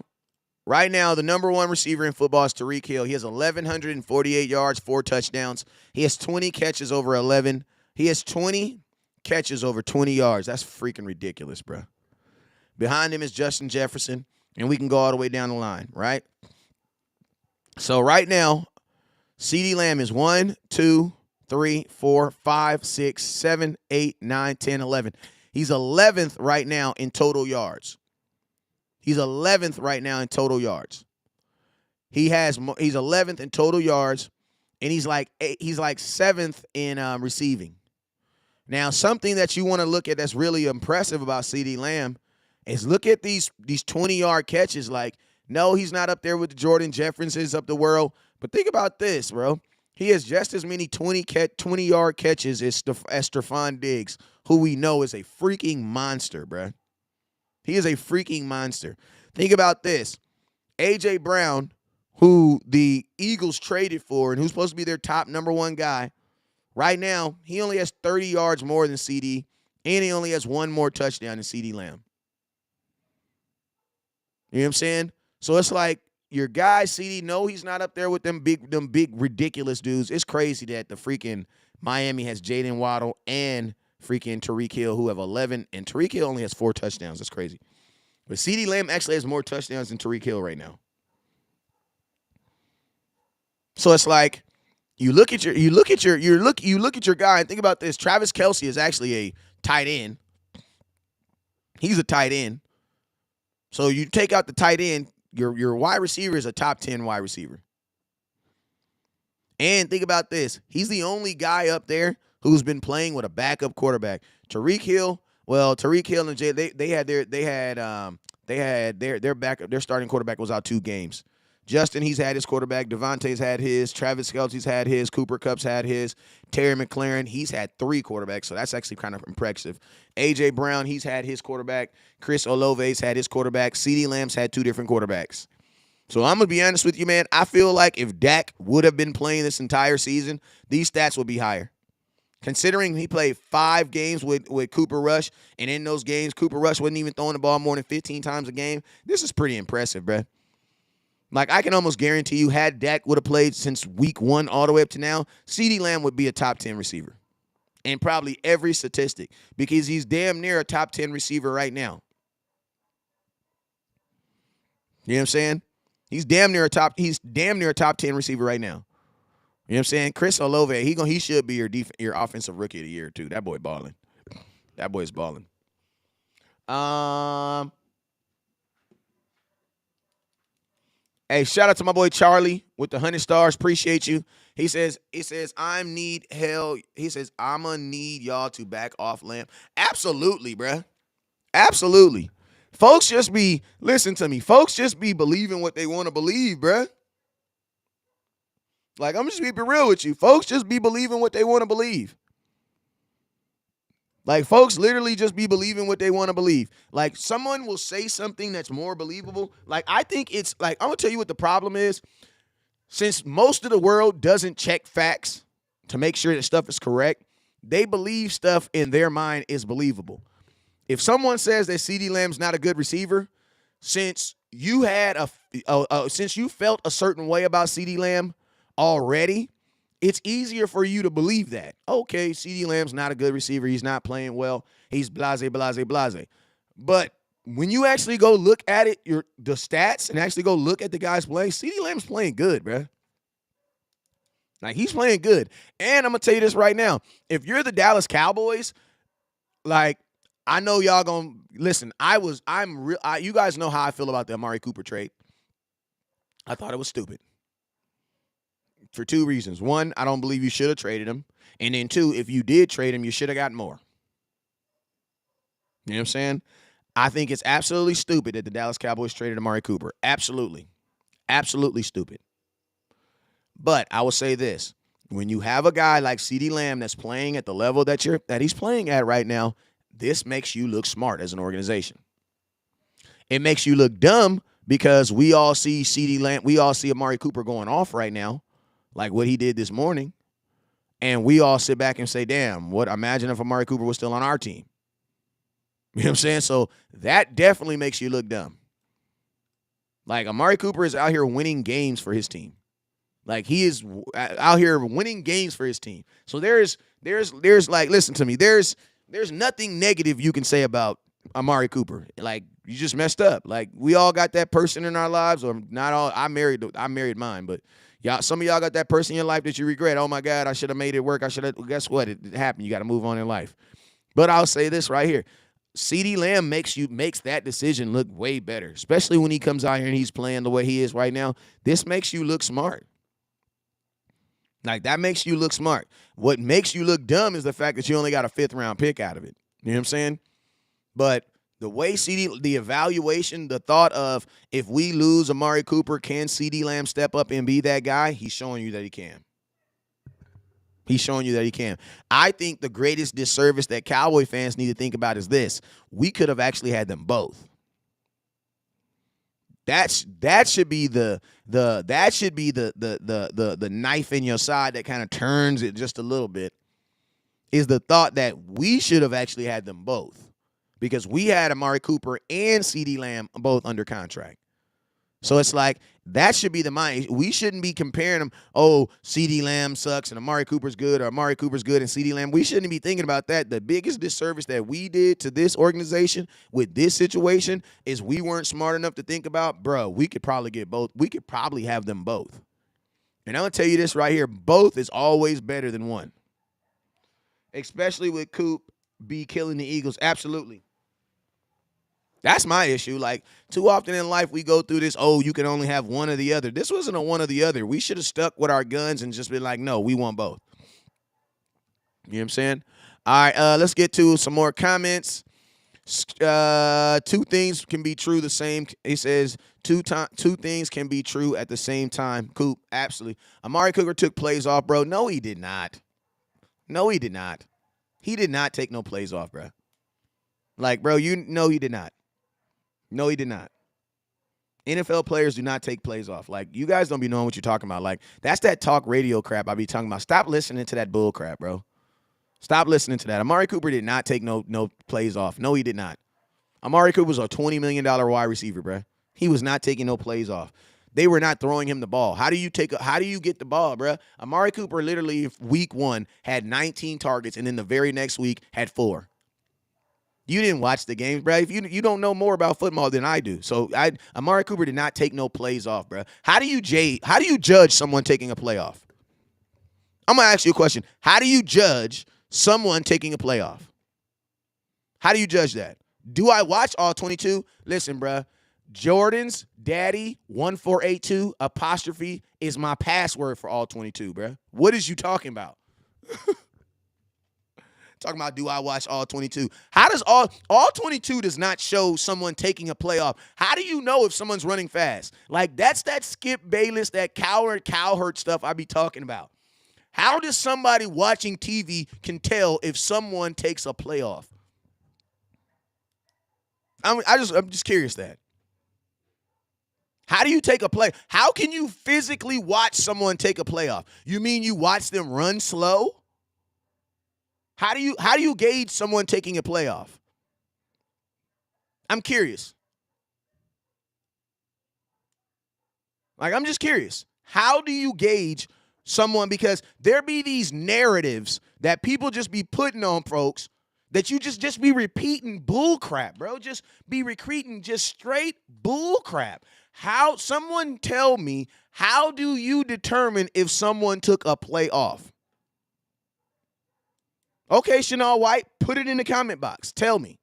the number one receiver in football is Tyreek Hill. He has 1,148 yards, 4 touchdowns. He has 20 catches over 11. He has 20 catches over 20 yards. That's freaking ridiculous, bro. Behind him is Justin Jefferson, and we can go all the way down the line, right? So right now, CeeDee Lamb is 1, 2, 3, 4, 5, 6, 7, 8, 9, 10, 11. He's 11th right now in total yards. He's 11th right now in total yards. He's 11th in total yards, and he's like 7th in receiving. Now, something that you want to look at that's really impressive about CeeDee Lamb is look at these 20-yard catches. Like, no, he's not up there with the Jordan Jeffersons of the world, but think about this, bro. He has just as many 20-yard catches as Stephon Diggs, who we know is a freaking monster, bro. He is a freaking monster. Think about this. A.J. Brown, who the Eagles traded for and who's supposed to be their top number one guy, right now, he only has 30 yards more than CD, and he only has 1 more touchdown than CeeDee Lamb. You know what I'm saying? So it's like your guy, CD, no, he's not up there with them big, ridiculous dudes. It's crazy that the freaking Miami has Jaden Waddle and freaking Tyreek Hill, who have 11, and Tyreek Hill only has 4 touchdowns. That's crazy. But CeeDee Lamb actually has more touchdowns than Tyreek Hill right now. So it's like you look at your guy and think about this. Travis Kelce is actually a tight end. He's a tight end. So you take out the tight end, your wide receiver is a top 10 wide receiver. And think about this. He's the only guy up there who's been playing with a backup quarterback. Tyreek Hill and Jay, they had their backup, their starting quarterback was out 2 games. Justin, he's had his quarterback. Devontae's had his. Travis Kelce's had his. Cooper Kupp's had his. Terry McLaurin, he's had 3 quarterbacks, so that's actually kind of impressive. A.J. Brown, he's had his quarterback. Chris Olave's had his quarterback. CeeDee Lamb's had 2 different quarterbacks. So I'm going to be honest with you, man. I feel like if Dak would have been playing this entire season, these stats would be higher. Considering he played 5 games with Cooper Rush, and in those games, Cooper Rush wasn't even throwing the ball more than 15 times a game, this is pretty impressive, bruh. Like, I can almost guarantee you, had Dak would have played since week 1 all the way up to now, CeeDee Lamb would be a top 10 receiver. And probably every statistic. Because he's damn near a top 10 receiver right now. You know what I'm saying? He's damn near a top 10 receiver right now. You know what I'm saying? Chris Olave, he should be your offensive rookie of the year, too. That boy balling. That boy's balling. Hey, shout out to my boy Charlie with the 100 stars. Appreciate you. He says, I'ma need y'all to back off Lamb. Absolutely, bruh. Absolutely. Folks just be, listen to me. Folks just be believing what they want to believe, bruh. Like, I'm just keeping it real with you. Folks just be believing what they want to believe. Like, folks literally just be believing what they want to believe. Like, someone will say something that's more believable. Like, I think it's, like, I'm going to tell you what the problem is. Since most of the world doesn't check facts to make sure that stuff is correct, they believe stuff in their mind is believable. If someone says that CeeDee Lamb's not a good receiver, since you had since you felt a certain way about CeeDee Lamb already, it's easier for you to believe that. Okay, CeeDee Lamb's not a good receiver. He's not playing well. He's blase, blase, blase. But when you actually go look at it, the stats, and actually go look at the guys playing, CeeDee Lamb's playing good, bro. Like, he's playing good. And I'm going to tell you this right now. If you're the Dallas Cowboys, like, I know y'all going to listen. You guys know how I feel about the Amari Cooper trade. I thought it was stupid for two reasons. One, I don't believe you should have traded him. And then two, if you did trade him, you should have gotten more. You know what I'm saying? I think it's absolutely stupid that the Dallas Cowboys traded Amari Cooper. Absolutely. Absolutely stupid. But I will say this. When you have a guy like CeeDee Lamb that's playing at the level that he's playing at right now, this makes you look smart as an organization. It makes you look dumb because we all see CeeDee Lamb, we all see Amari Cooper going off right now, like what he did this morning. And we all sit back and say, damn, imagine if Amari Cooper was still on our team. You know what I'm saying? So that definitely makes you look dumb. Like, Amari Cooper is out here winning games for his team. Like, he is out here winning games for his team. So there's like, listen to me, there's nothing negative you can say about Amari Cooper. Like, you just messed up. Like, we all got that person in our lives, or not all. I married mine, but y'all, some of y'all got that person in your life that you regret. Oh my God, I should have made it work. Guess what? It happened. You got to move on in life. But I'll say this right here. CeeDee Lamb makes that decision look way better, especially when he comes out here and he's playing the way he is right now. This makes you look smart. Like, that makes you look smart. What makes you look dumb is the fact that you only got a 5th-round pick out of it. You know what I'm saying? But the way the evaluation, the thought of, if we lose Amari Cooper, can CeeDee Lamb step up and be that guy? He's showing you that he can. He's showing you that he can. I think the greatest disservice that Cowboy fans need to think about is this. We could have actually had them both. That should be the knife in your side that kind of turns it just a little bit, is the thought that we should have actually had them both, because we had Amari Cooper and CeeDee Lamb both under contract. So it's like, that should be the mind. We shouldn't be comparing them, oh, CeeDee Lamb sucks and Amari Cooper's good, or Amari Cooper's good and CeeDee Lamb. We shouldn't be thinking about that. The biggest disservice that we did to this organization with this situation is we weren't smart enough to think about, bro, we could probably get both. We could probably have them both. And I'm going to tell you this right here. Both is always better than one. Especially with Coop be killing the Eagles. Absolutely. That's my issue. Like, too often in life we go through this, oh, you can only have one or the other. This wasn't a one or the other. We should have stuck with our guns and just been like, no, we want both. You know what I'm saying? All right, let's get to some more comments. Two things can be true the same. He says two things can be true at the same time. Coop, absolutely. Amari Cooper took plays off, bro. No, he did not. No, he did not. He did not take no plays off, bro. Like, bro, he did not. No, he did not. NFL players do not take plays off. Like, you guys don't be knowing what you're talking about. Like, that's that talk radio crap I be talking about. Stop listening to that bull crap, bro. Stop listening to that. Amari Cooper did not take no plays off. No, he did not. Amari Cooper was a $20 million wide receiver, bro. He was not taking no plays off. They were not throwing him the ball. How do you get the ball, bro? Amari Cooper literally week 1 had 19 targets, and then the very next week had 4. You didn't watch the games, bro. If you don't know more about football than I do. So Amari Cooper did not take no plays off, bro. How do you judge someone taking a play off? I'm going to ask you a question. How do you judge someone taking a play off? How do you judge that? Do I watch all 22? Listen, bro. Jordan's daddy 1482 apostrophe is my password for all 22, bro. What is you talking about? Talking about, do I watch all 22? How does all 22 does not show someone taking a play off? How do you know if someone's running fast? Like, that's that Skip Bayless, that Cowherd stuff I be talking about. How does somebody watching TV can tell if someone takes a play off? I'm just curious that. How do you take a play? How can you physically watch someone take a play off? You mean you watch them run slow? How do you gauge someone taking a play off? I'm curious. Like, I'm just curious. How do you gauge someone? Because there be these narratives that people just be putting on folks that you just be repeating bull crap, bro. Just be repeating just straight bull crap. How, someone tell me, how do you determine if someone took a play off? Okay, Chanel White, put it in the comment box. Tell me.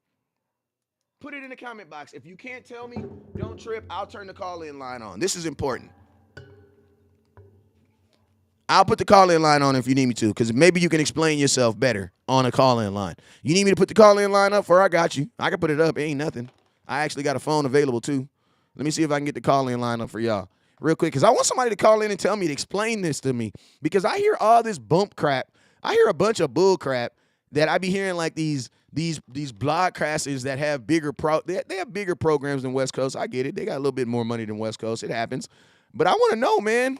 Put it in the comment box. If you can't tell me, don't trip. I'll turn the call-in line on. This is important. I'll put the call-in line on if you need me to, because maybe you can explain yourself better on a call-in line. You need me to put the call-in line up, or I got you. I can put it up. It ain't nothing. I actually got a phone available, too. Let me see if I can get the call-in line up for y'all real quick, because I want somebody to call in and tell me, to explain this to me, because I hear all this bump crap. I hear a bunch of bull crap that I be hearing, like these broadcasters that have bigger they have bigger programs than West Coast. I get it. They got a little bit more money than West Coast. It happens. But I want to know, man,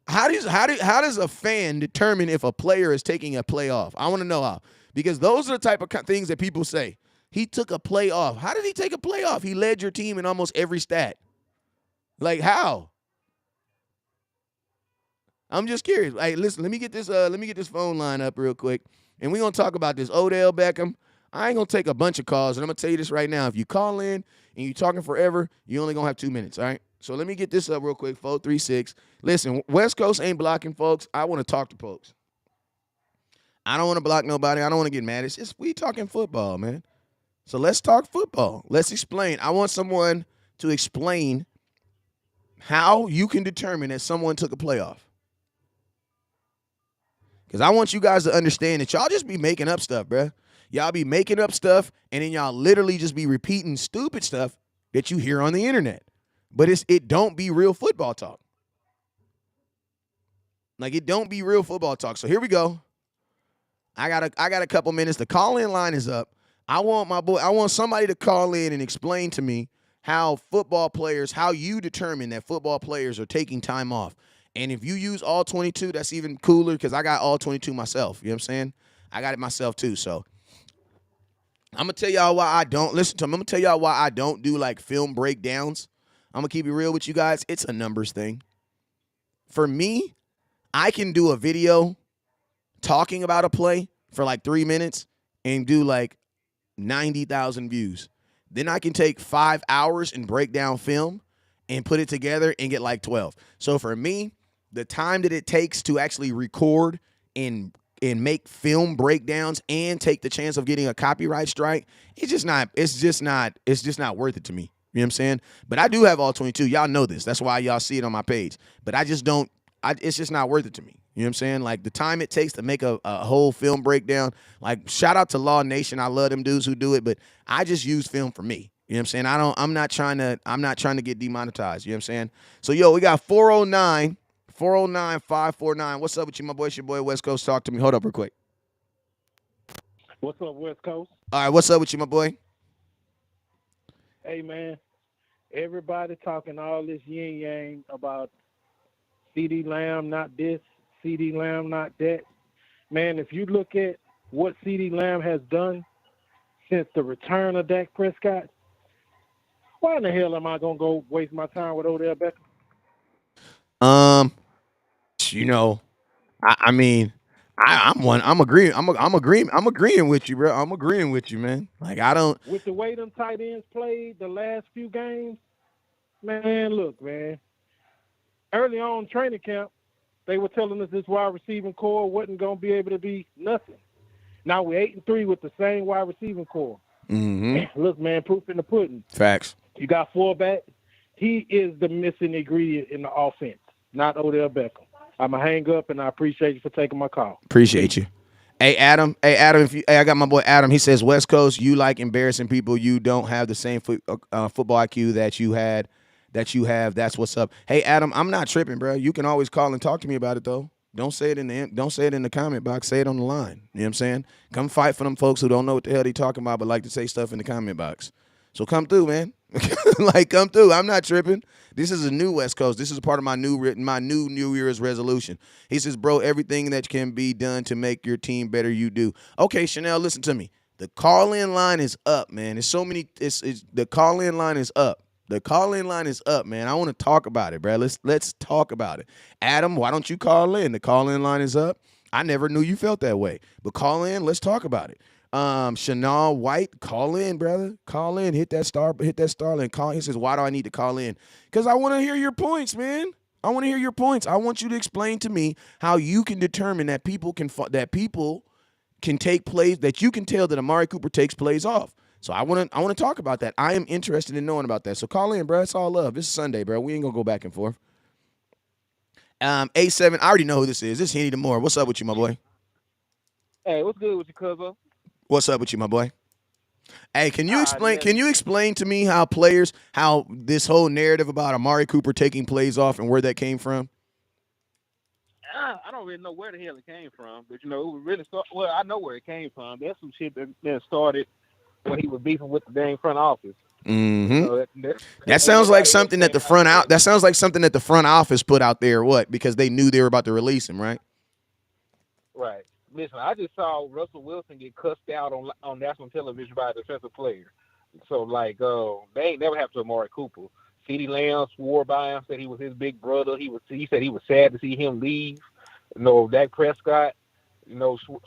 how does a fan determine if a player is taking a play off? I want to know how. Because those are the type of things that people say. He took a play off. How did he take a play off? He led your team in almost every stat. Like, how? I'm just curious. Hey, listen, let me get this phone line up real quick. And we're going to talk about this Odell Beckham. I ain't going to take a bunch of calls, and I'm going to tell you this right now. If you call in and you're talking forever, you only going to have 2 minutes, all right? So let me get this up real quick, 436. Listen, West Coast ain't blocking folks. I want to talk to folks. I don't want to block nobody. I don't want to get mad. It's just we talking football, man. So let's talk football. Let's explain. I want someone to explain how you can determine that someone took a playoff. Because I want you guys to understand that y'all just be making up stuff, bruh. Y'all be making up stuff, and then y'all literally just be repeating stupid stuff that you hear on the internet. But it don't be real football talk. Like, it don't be real football talk. So here we go. I got a couple minutes. The call-in line is up. I want somebody to call in and explain to me how you determine that football players are taking time off. And if you use all 22, that's even cooler, because I got all 22 myself. You know what I'm saying? I got it myself too. So I'm going to tell y'all why I don't listen to them. I'm going to tell y'all why I don't do like film breakdowns. I'm going to keep it real with you guys. It's a numbers thing. For me, I can do a video talking about a play for like 3 minutes and do like 90,000 views. Then I can take 5 hours and break down film and put it together and get like 12. So for me, the time that it takes to actually record and make film breakdowns and take the chance of getting a copyright strike, it's just not worth it to me. You know what I'm saying? But I do have all 22. Y'all know this. That's why y'all see it on my page. But I just don't, it's just not worth it to me. You know what I'm saying? Like, the time it takes to make a whole film breakdown, like, shout out to Law Nation. I love them dudes who do it, but I just use film for me. You know what I'm saying? I'm not trying to get demonetized. You know what I'm saying? So, yo, we got 409-549. What's up with you, my boy? It's your boy, West Coast. Talk to me. Hold up real quick. What's up, West Coast? All right, what's up with you, my boy? Hey, man, everybody talking all this yin-yang about CeeDee Lamb not this, CeeDee Lamb not that. Man, if you look at what CeeDee Lamb has done since the return of Dak Prescott, why in the hell am I going to go waste my time with Odell Beckham? You know, I mean, I'm agreeing with you, bro. I'm agreeing with you, man. Like, I don't. With the way them tight ends played the last few games, man, look, man. Early on in training camp, they were telling us this wide receiving core wasn't going to be able to be nothing. Now we're 8-3 with the same wide receiving core. Mm-hmm. Look, man, proof in the pudding. Facts. You got fullback. He is the missing ingredient in the offense, not Odell Beckham. I'm going to hang up, and I appreciate you for taking my call. Appreciate you. Hey, Adam, I got my boy Adam. He says, West Coast, you like embarrassing people. You don't have the same football IQ that you have. That's what's up. Hey, Adam, I'm not tripping, bro. You can always call and talk to me about it, though. Don't say it in the comment box. Say it on the line. You know what I'm saying? Come fight for them folks who don't know what the hell they talking about but like to say stuff in the comment box. So come through, man. Like, come through. I'm not tripping. This is a new West Coast. This is a part of my new New Year's resolution. He says, bro, everything that can be done to make your team better, you do. Okay, Chanel, listen to me. The call-in line is up, man. There's so many. The call-in line is up. The call-in line is up, man. I want to talk about it, bro. Let's talk about it. Adam, why don't you call in? The call-in line is up. I never knew you felt that way, but call in. Let's talk about it. Chanel White, call in, brother. Call in. Hit that star and call. He says, why do I need to call in? Because I want to hear your points, man. I want to hear your points. I want you to explain to me how you can determine that people can take plays, that you can tell that Amari Cooper takes plays off. So I want to talk about that. I am interested in knowing about that. So call in, bro. It's all love. It's Sunday, bro. We ain't gonna go back and forth. A7. I already know who this is. This is Henny DeMore. What's up with you, my boy? Hey, what's good with you, cuzzo? What's up with you, my boy? Hey, can you explain? Can you explain to me how this whole narrative about Amari Cooper taking plays off and where that came from? I don't really know where the hell it came from, but it was really well. I know where it came from. That's some shit that started when he was beefing with the dang front office. Mm-hmm. That sounds like something that the front office put out there. What? Because they knew they were about to release him, right? Right. Listen, I just saw Russell Wilson get cussed out on national television by a defensive player. So they ain't never happened to Amari Cooper. CeeDee Lamb swore by him, said he was his big brother. He said he was sad to see him leave. Dak Prescott,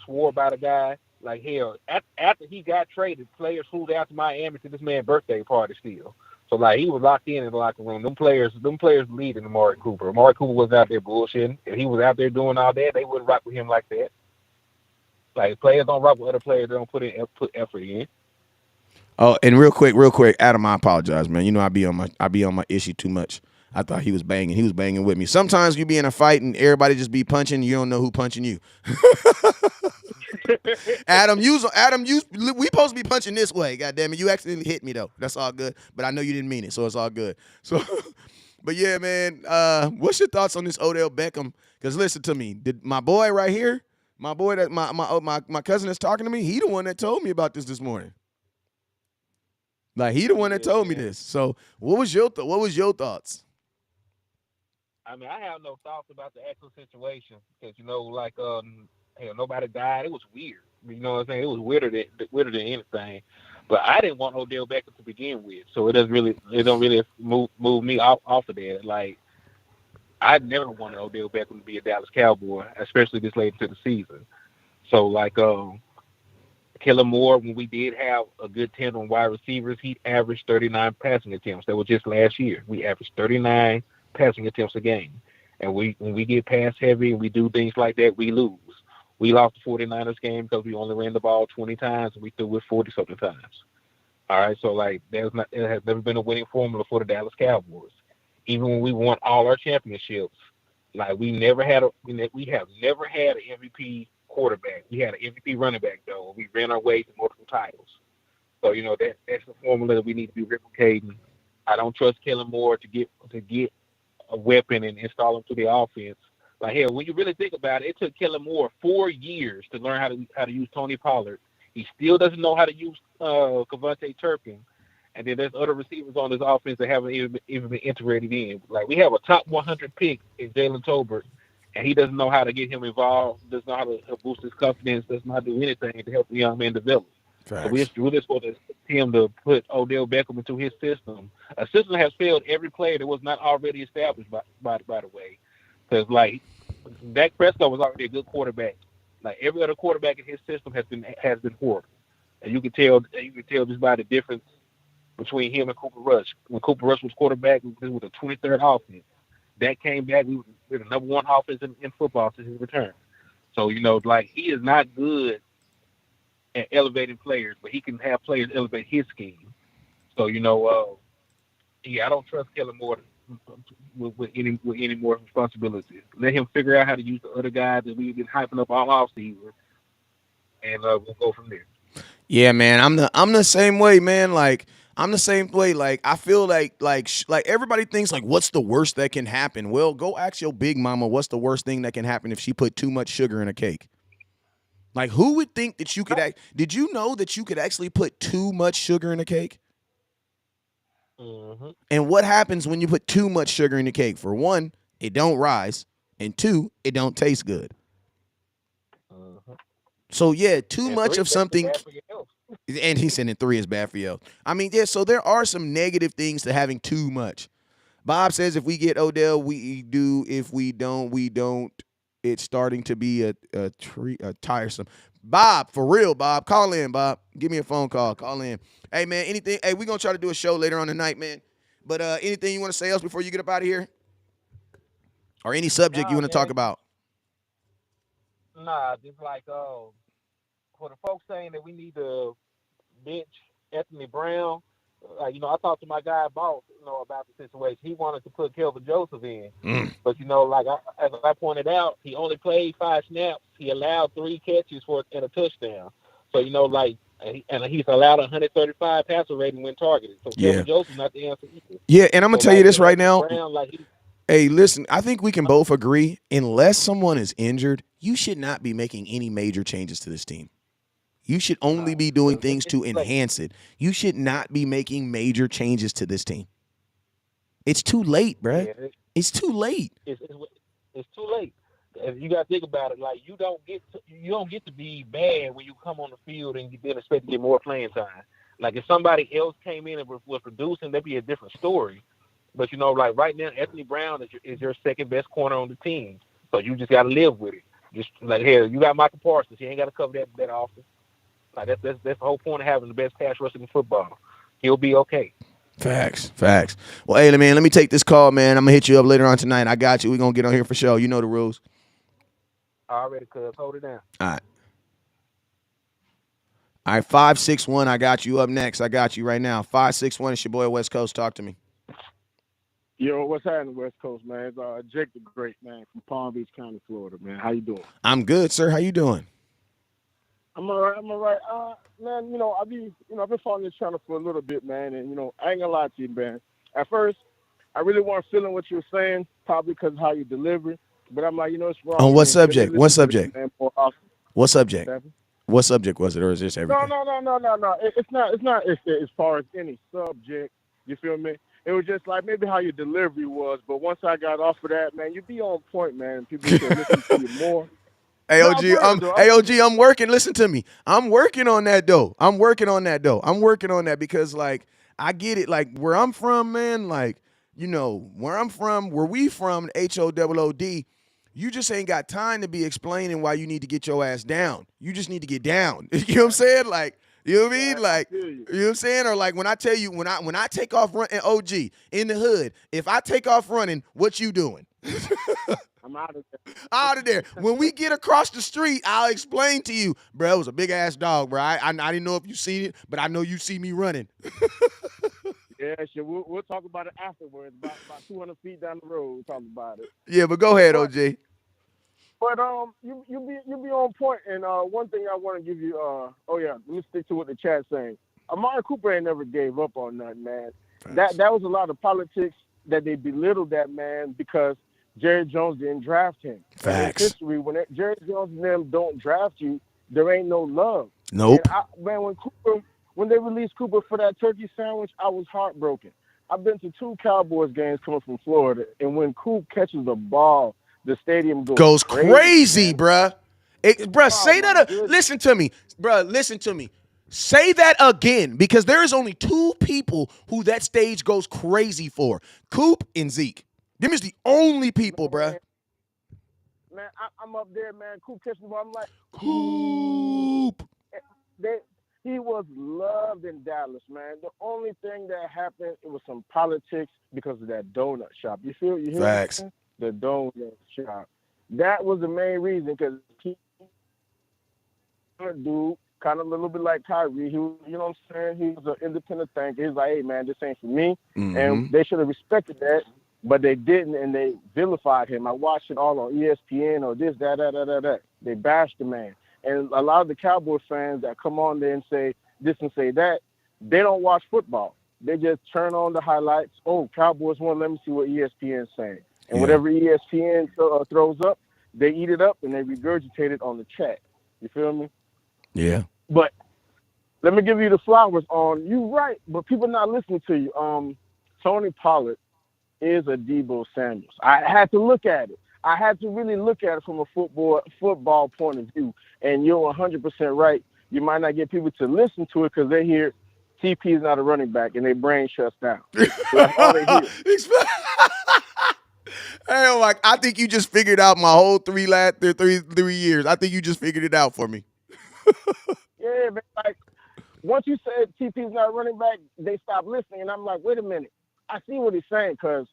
swore by the guy. Like hell, after he got traded, players flew out to Miami to this man's birthday party still. So he was locked in the locker room. Them players leading Amari Cooper. Amari Cooper was out there bullshitting. If he was out there doing all that, they wouldn't rock with him like that. Like players don't rock with other players. They don't put effort in. Oh, and real quick, Adam, I apologize, man. I be on my issue too much. I thought he was banging. He was banging with me. Sometimes you be in a fight and everybody just be punching. You don't know who punching you. Adam, we supposed to be punching this way. God damn it, you accidentally hit me though. That's all good. But I know you didn't mean it, so it's all good. So, but yeah, man. What's your thoughts on this Odell Beckham? Because listen to me, my boy right here, my boy that my cousin that's talking to me, he the one that told me about this morning. Like he the one that told me this. So what was your thoughts? I mean, I have no thoughts about the actual situation because nobody died. It was weird. You know what I'm saying? It was weirder than anything. But I didn't want Odell Beckham to begin with, so it don't really move me off of that. Like I never wanted Odell Beckham to be a Dallas Cowboy, especially this late into the season. So Kellen Moore, when we did have a good 10 on wide receivers, he averaged 39 passing attempts. That was just last year. We averaged 39 passing attempts a game. And when we get pass heavy and we do things like that, we lose. We lost the 49ers game because we only ran the ball 20 times and we threw it 40-something times. All right, so it has never been a winning formula for the Dallas Cowboys. Even when we won all our championships, we have never had an MVP quarterback. We had an MVP running back though. We ran our way to multiple titles. So that's the formula that we need to be replicating. I don't trust Kellen Moore to get a weapon and install him to the offense. When you really think about it, it took Kellen Moore 4 years to learn how to use Tony Pollard. He still doesn't know how to use Kevontae Turpin. And then there's other receivers on this offense that haven't even been integrated in. We have a top 100 pick in Jalen Tolbert, and he doesn't know how to get him involved, doesn't know how to boost his confidence, doesn't know how to do anything to help the young man develop. Facts. So we're really supposed to expect him to put Odell Beckham into his system. A system has failed every player that was not already established, by the way. Because, Dak Prescott was already a good quarterback. Every other quarterback in his system has been horrible. And you can tell just by the difference between him and Cooper Rush. When Cooper Rush was quarterback, it was a 23rd offense. Dak came back, we were the number one offense in football since his return. So, he is not good at elevating players, but he can have players elevate his scheme. So, I don't trust Kellen Moore with any more responsibility. Let him figure out how to use the other guys that we've been hyping up all offseason, and we'll go from there. Yeah, man, I'm the same way, man. I'm the same way. I feel like everybody thinks what's the worst that can happen? Well, go ask your big mama what's the worst thing that can happen if she put too much sugar in a cake. Who would think that you could did you know that you could actually put too much sugar in a cake? Mm-hmm. And what happens when you put too much sugar in the cake? For one, it don't rise, and two, it don't taste good. Mm-hmm. So yeah, too and much three, of something. bad for your health. And he's sending 3 is bad for you. I mean, yeah, so there are some negative things to having too much. Bob says if we get Odell, we do. If we don't, we don't. It's starting to be a tiresome. Bob, for real, Bob. Call in, Bob. Give me a phone call. Call in. Hey, man, anything. Hey, we're going to try to do a show later on tonight, man. But anything you want to say else before you get up out of here? Or any subject you Nah, want to talk man. about? Nah, just like for the folks saying that we need to bench Anthony Brown. I talked to my guy boss, about the situation. He wanted to put Kelvin Joseph in, but as I pointed out, he only played 5 snaps. He allowed 3 catches and a touchdown. So and he's allowed 135 passer rating when targeted. So Yeah. Kelvin Joseph not the answer either. Yeah, and I'm going to tell you this right now. Brown, Hey, listen, I think we can both agree, unless someone is injured, you should not be making any major changes to this team. You should only be doing things to enhance it. You should not be making major changes to this team. It's too late, bruh. Yeah, it's too late. It's too late. And you got to think about it. Like you don't get to be bad when you come on the field and you then expect to get more playing time. Like if somebody else came in and was producing, that'd be a different story. But right now, Anthony Brown is your second best corner on the team. So you just got to live with it. Just like here, you got Michael Parsons. He ain't got to cover that often. Like that's the whole point of having the best pass rusher in football. He'll be okay. Facts. Well, hey, man, let me take this call, man. I'm going to hit you up later on tonight. I got you. We're going to get on here for sure. You know the rules. Already, cuz. Hold it down. All right, 561, I got you up next. I got you right now. 561, it's your boy West Coast. Talk to me. Yo, what's happening, West Coast, man? It's Jake the Great, man, from Palm Beach County, Florida, man. How you doing? I'm good, sir. How you doing? I'm all right. Man, I've been following this channel for a little bit, man, and, I ain't gonna lie to you, man. At first, I really weren't feeling what you were saying, probably because of how you deliver. But I'm like, it's wrong. On what subject? What subject? What subject? Seven. What subject was it, or is this everything? No. It's not as far as any subject. You feel me? It was just like maybe how your delivery was. But once I got off of that, man, you be on point, man. People should listen to you more. AOG, I'm working. Listen to me. I'm working on that, though. I'm working on that because, like, I get it. Like, where I'm from, man, like, where we from, HOOOD, you just ain't got time to be explaining why you need to get your ass down. You just need to get down. You know what I'm saying? Like, you know what I mean? Like, you know what I'm saying? Or like when I tell you, when I take off running, OG, in the hood, if I take off running, what you doing? I'm out of there. Out of there. When we get across the street, I'll explain to you, bro, it was a big-ass dog, bro. I didn't know if you seen it, but I know you see me running. Yeah, sure. We'll talk about it afterwards. About 200 feet down the road, we'll talk about it. Yeah, but go ahead, OG. But you be on point. And one thing I want to give you, let me stick to what the chat's saying. Amari Cooper ain't never gave up on nothing, man. That was a lot of politics that they belittled that man because Jerry Jones didn't draft him. Facts. In history, when Jerry Jones and them don't draft you, there ain't no love. Nope. And when they released Cooper for that turkey sandwich, I was heartbroken. I've been to 2 Cowboys games coming from Florida, and when Coop catches the ball, the stadium goes crazy, bruh. Say that. Listen to me, bruh. Listen to me. Say that again, because there is only 2 people who that stage goes crazy for: Coop and Zeke. Them is the only people, bruh. Man, I'm up there, man. Coop catching the ball. I'm like, Coop. He was loved in Dallas, man. The only thing that happened, it was some politics because of that donut shop. You hear Facts. Me? The donut shop. That was the main reason, because he dude, kind of a little bit like Kyrie. He, you know what I'm saying? He was an independent thinker. He's like, hey, man, this ain't for me. Mm-hmm. And they should have respected that, but they didn't, and they vilified him. I watched it all on ESPN or this, that. They bashed the man. And a lot of the Cowboys fans that come on there and say this and say that, they don't watch football. They just turn on the highlights. Oh, Cowboys won. Let me see what ESPN's saying. And whatever ESPN throws up, they eat it up and they regurgitate it on the chat. You feel me? Yeah. But let me give you the flowers on you, right? But people not listening to you. Tony Pollard is a Deebo Samuels. I had to look at it. I had to really look at it from a football point of view. And you're 100% right. you might not get people to listen to it because they hear TP is not a running back and their brain shuts down. So that's all they hear. Hey, like, I think you just figured out my whole three years. I think you just figured it out for me. Yeah, man. Like, once you said TP's not a running back, they stopped listening. And I'm like, wait a minute. I see what he's saying because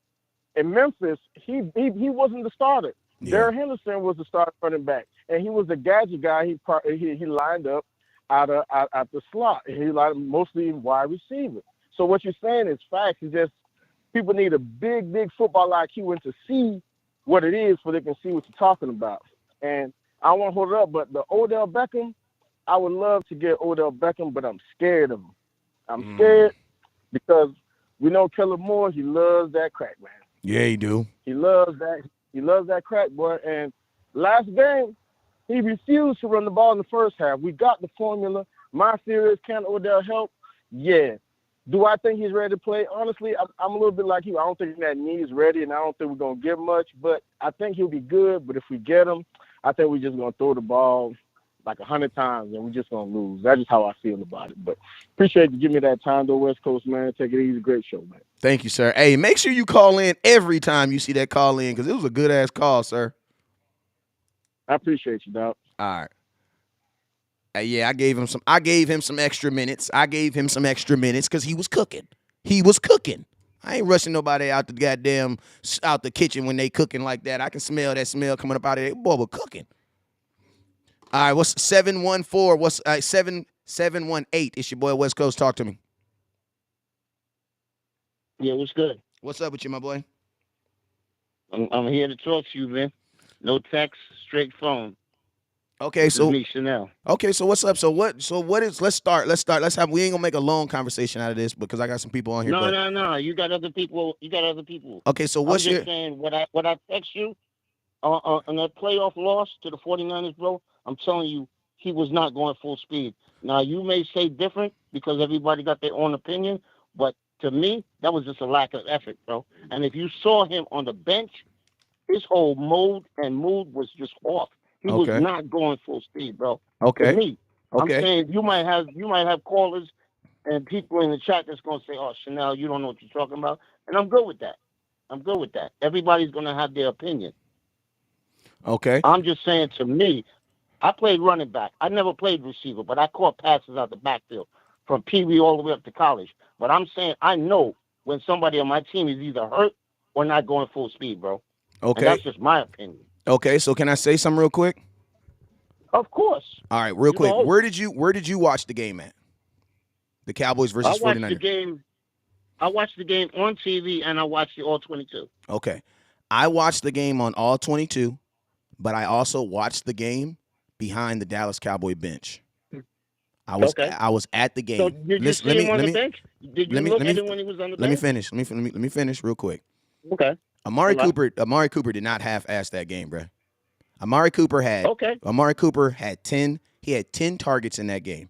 in Memphis, he wasn't the starter. Yeah. Darrell Henderson was the starting running back. And he was a gadget guy. He lined up out the slot. He lined mostly wide receiver. So what you're saying is facts. It's just people need a big football IQ and to see what it is so they can see what you're talking about. And I don't want to hold it up, but the Odell Beckham, I would love to get Odell Beckham, but I'm scared of him. I'm scared because we know Kellen Moore, he loves that crack, man. Yeah, he do. He loves that. He loves that crack, boy. And last game, he refused to run the ball in the first half. We got the formula. My theory is, can Odell help? Yeah. Do I think he's ready to play? Honestly, I'm a little bit like you. I don't think that knee is ready, and I don't think we're going to get much. But I think he'll be good. But if we get him, I think we're just going to throw the ball like 100 times, and we're just going to lose. That's just how I feel about it. But appreciate you giving me that time, though, West Coast, man. Take it easy. Great show, man. Thank you, sir. Hey, make sure you call in every time you see that call in because it was a good-ass call, sir. I appreciate you, dog. All right. Yeah, I gave him some extra minutes. Because he was cooking. I ain't rushing nobody out the kitchen when they cooking like that. I can smell that smell coming up out of there. Boy, we're cooking. All right, what's 714? What's 7718? It's your boy West Coast. Talk to me. Yeah, what's good? What's up with you, my boy? I'm here to talk to you, man. No text, straight phone. Okay, This so is me, Chanel. okay, so what's up? So what is? Let's start. We ain't gonna make a long conversation out of this because I got some people on here. No. You got other people. Okay, so I'm just saying what I text you on that playoff loss to the 49ers, bro. I'm telling you, he was not going full speed. Now you may say different because everybody got their own opinion, but to me, that was just a lack of effort, bro. And if you saw him on the bench, his whole mood was just off. He was not going full speed, bro. Okay. To me, Okay. I'm saying you might have callers and people in the chat that's gonna say, "Oh, Chanel, you don't know what you're talking about," and I'm good with that. Everybody's gonna have their opinion. Okay. I'm just saying, to me, I played running back. I never played receiver, but I caught passes out the backfield from Pee Wee all the way up to college. But I'm saying I know when somebody on my team is either hurt or not going full speed, bro. Okay. And that's just my opinion. Okay, so can I say something real quick? Of course. All right, real quick. Where did you watch the game at? The Cowboys versus 49ers. I watched the game on TV and I watched it all 22. Okay. I watched the game on all 22, but I also watched the game behind the Dallas Cowboy bench. I was at the game. So did you see him on the bench? Did you look at him when he was on the bench? Let me finish real quick. Okay. Amari Cooper did not half-ass that game, bro. Amari Cooper had 10 targets in that game.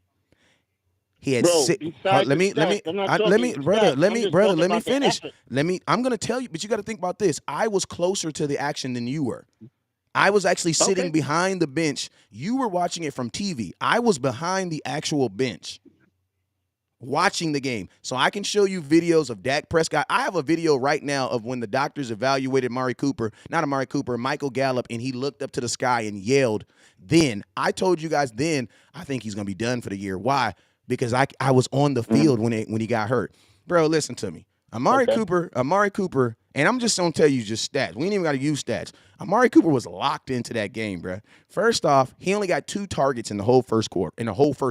He had let me finish. I'm going to tell you, but you got to think about this. I was closer to the action than you were. I was actually sitting behind the bench. You were watching it from TV. I was behind the actual bench watching the game. So I can show you videos of Dak Prescott. I have a video right now of when the doctors evaluated Michael Gallup, and he looked up to the sky and yelled. Then, I told you guys then, I think he's going to be done for the year. Why? Because I was on the field when he got hurt. Bro, listen to me. Amari Cooper, and I'm just going to tell you just stats. We ain't even got to use stats. Amari Cooper was locked into that game, bro. First off, he only got 2 targets in the whole first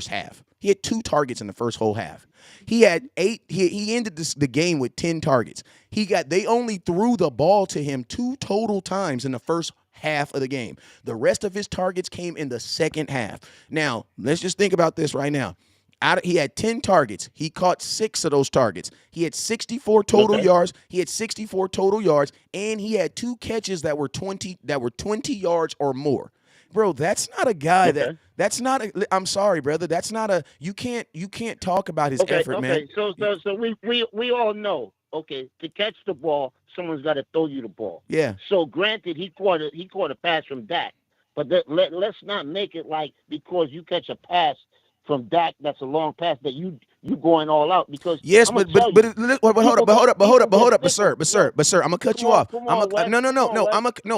half. He had 2 targets in the first whole half. He had 8. He ended the game with 10 targets. They only threw the ball to him 2 total times in the first half of the game. The rest of his targets came in the second half. Now, let's just think about this right now. He had 10 targets. He caught 6 of those targets. He had 64 total yards. And he had 2 catches that were 20 yards or more. Bro, that's not a guy that's not I'm sorry, brother. That's not you can't talk about his effort, man. So we all know, to catch the ball, someone's got to throw you the ball. Yeah. So granted, he caught a pass from Dak, but let's not make it like because you catch a pass from Dak that's a long pass that you going all out because Yes, I'ma but tell you, hold up, people but sir, I'm gonna cut you off. Come on, Wes.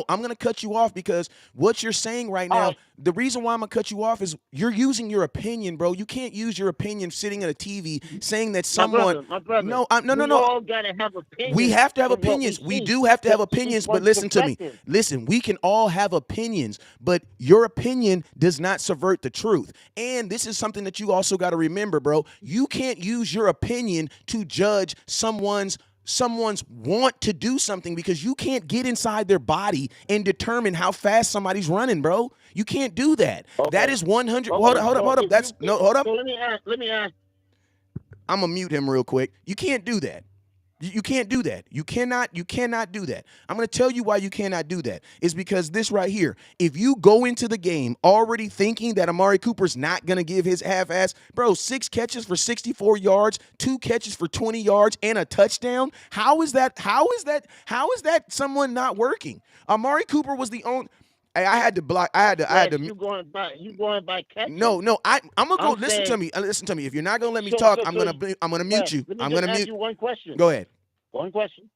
I'm gonna cut you off because what you're saying right All now. right. The reason why I'm gonna cut you off is you're using your opinion, bro. You can't use your opinion sitting at a TV saying that someone. My brother. No, We all gotta have opinions. We have to have from what opinions. We see do have to have see opinions, but one's listen to me. perspective. Listen, we can all have opinions, but your opinion does not subvert the truth. And this is something that you also got to remember, bro. You can't use your opinion to judge someone's want to do something because you can't get inside their body and determine how fast somebody's running, bro. You can't do that. Okay. That is 100. Okay, Hold up. so That's no. Hold up. So let me ask. I'm gonna mute him real quick. You can't do that. You can't do that. You cannot do that. I'm going to tell you why you cannot do that. It's because this right here. If you go into the game already thinking that Amari Cooper's not going to give his half-ass, bro, 6 catches for 64 yards, 2 catches for 20 yards, and a touchdown. How is that someone not working? Amari Cooper was the only. I had to block. I had to. You going by catching? No. I'm gonna go. Listen to me. If you're not gonna let me talk, I'm gonna mute you. Let me just ask you one question. Go ahead. One question.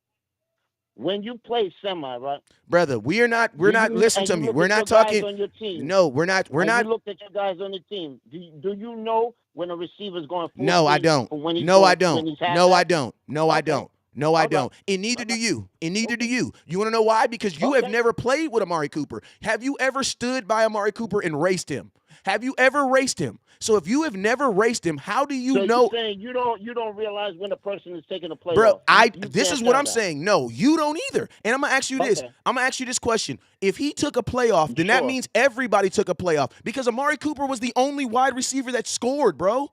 When you play semi, right? Brother, we're not. Listen to me. We're not talking. On your team, no, we're not. You looked at your guys on the team. Do you know when a receiver's going full No, I speed don't. or when he's No, going, I don't. when he's No, I half-back? don't. No, I don't. No, I don't. And neither do you. And neither do you. You want to know why? Because you have never played with Amari Cooper. Have you ever stood by Amari Cooper and raced him? Have you ever raced him? So if you have never raced him, how do you know? You're saying you don't realize when a person is taking a play Bro, off. This is what I'm saying. No, you don't either. And I'm gonna ask you this. Okay. I'm gonna ask you this question. If he took a playoff, then that means everybody took a playoff because Amari Cooper was the only wide receiver that scored, bro.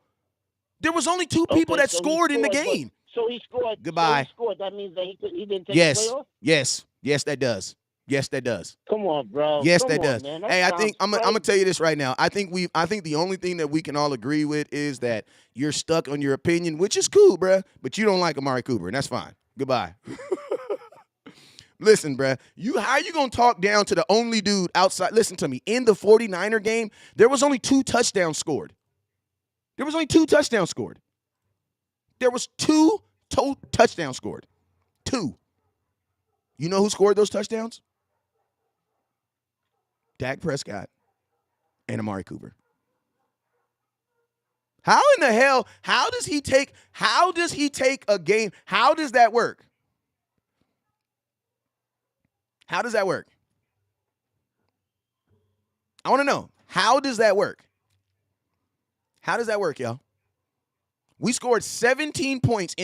There was only 2 people that scored in the game. So he scored. Goodbye. So he scored. That means that he didn't take a playoff? Yes, that does. Yes, that does. Come on, bro. Yes, Come that on, does. Man. That Hey, I think I'm sounds gonna tell you this right now. I think the only thing that we can all agree with is that you're stuck on your opinion, which is cool, bruh, but you don't like Amari Cooper, and that's fine. Goodbye. Listen, bruh, how you gonna talk down to the only dude outside? Listen to me. In the 49er game, there was only 2 touchdowns scored. There was 2 touchdowns scored. 2. You know who scored those touchdowns? Dak Prescott and Amari Cooper. How in the hell, how does he take a game? How does that work? How does that work? I want to know. How does that work? How does that work, y'all? We scored 17 points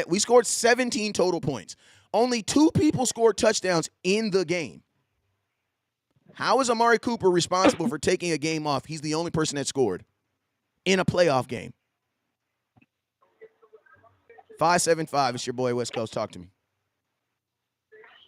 we scored 17 total points. Only 2 people scored touchdowns in the game. How is Amari Cooper responsible for taking a game off? He's the only person that scored in a playoff game. 575, it's your boy West Coast. Talk to me.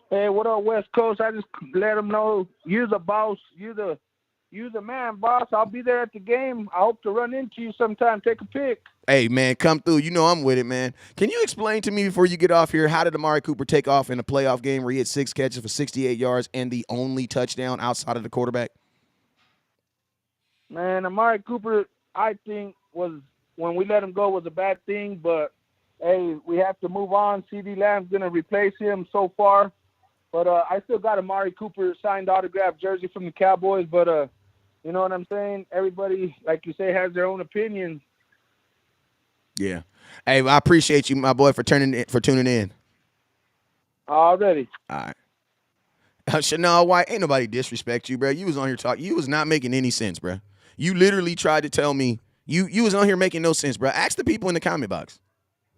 Hey, what up, West Coast? I just let them know you're the boss. You're the man, boss. I'll be there at the game. I hope to run into you sometime. Take a pic. Hey, man, come through. You know I'm with it, man. Can you explain to me before you get off here, how did Amari Cooper take off in a playoff game where he had 6 catches for 68 yards and the only touchdown outside of the quarterback? Man, Amari Cooper, I think, was when we let him go was a bad thing, but, hey, we have to move on. CeeDee Lamb's going to replace him so far. But I still got Amari Cooper signed autograph jersey from the Cowboys, but you know what I'm saying? Everybody, like you say, has their own opinions. Yeah. Hey, I appreciate you, my boy, for tuning in. Already. All right. Chanel White, ain't nobody disrespect you, bro. You was on here talking. You was not making any sense, bro. You literally tried to tell me you was on here making no sense, bro. Ask the people in the comment box.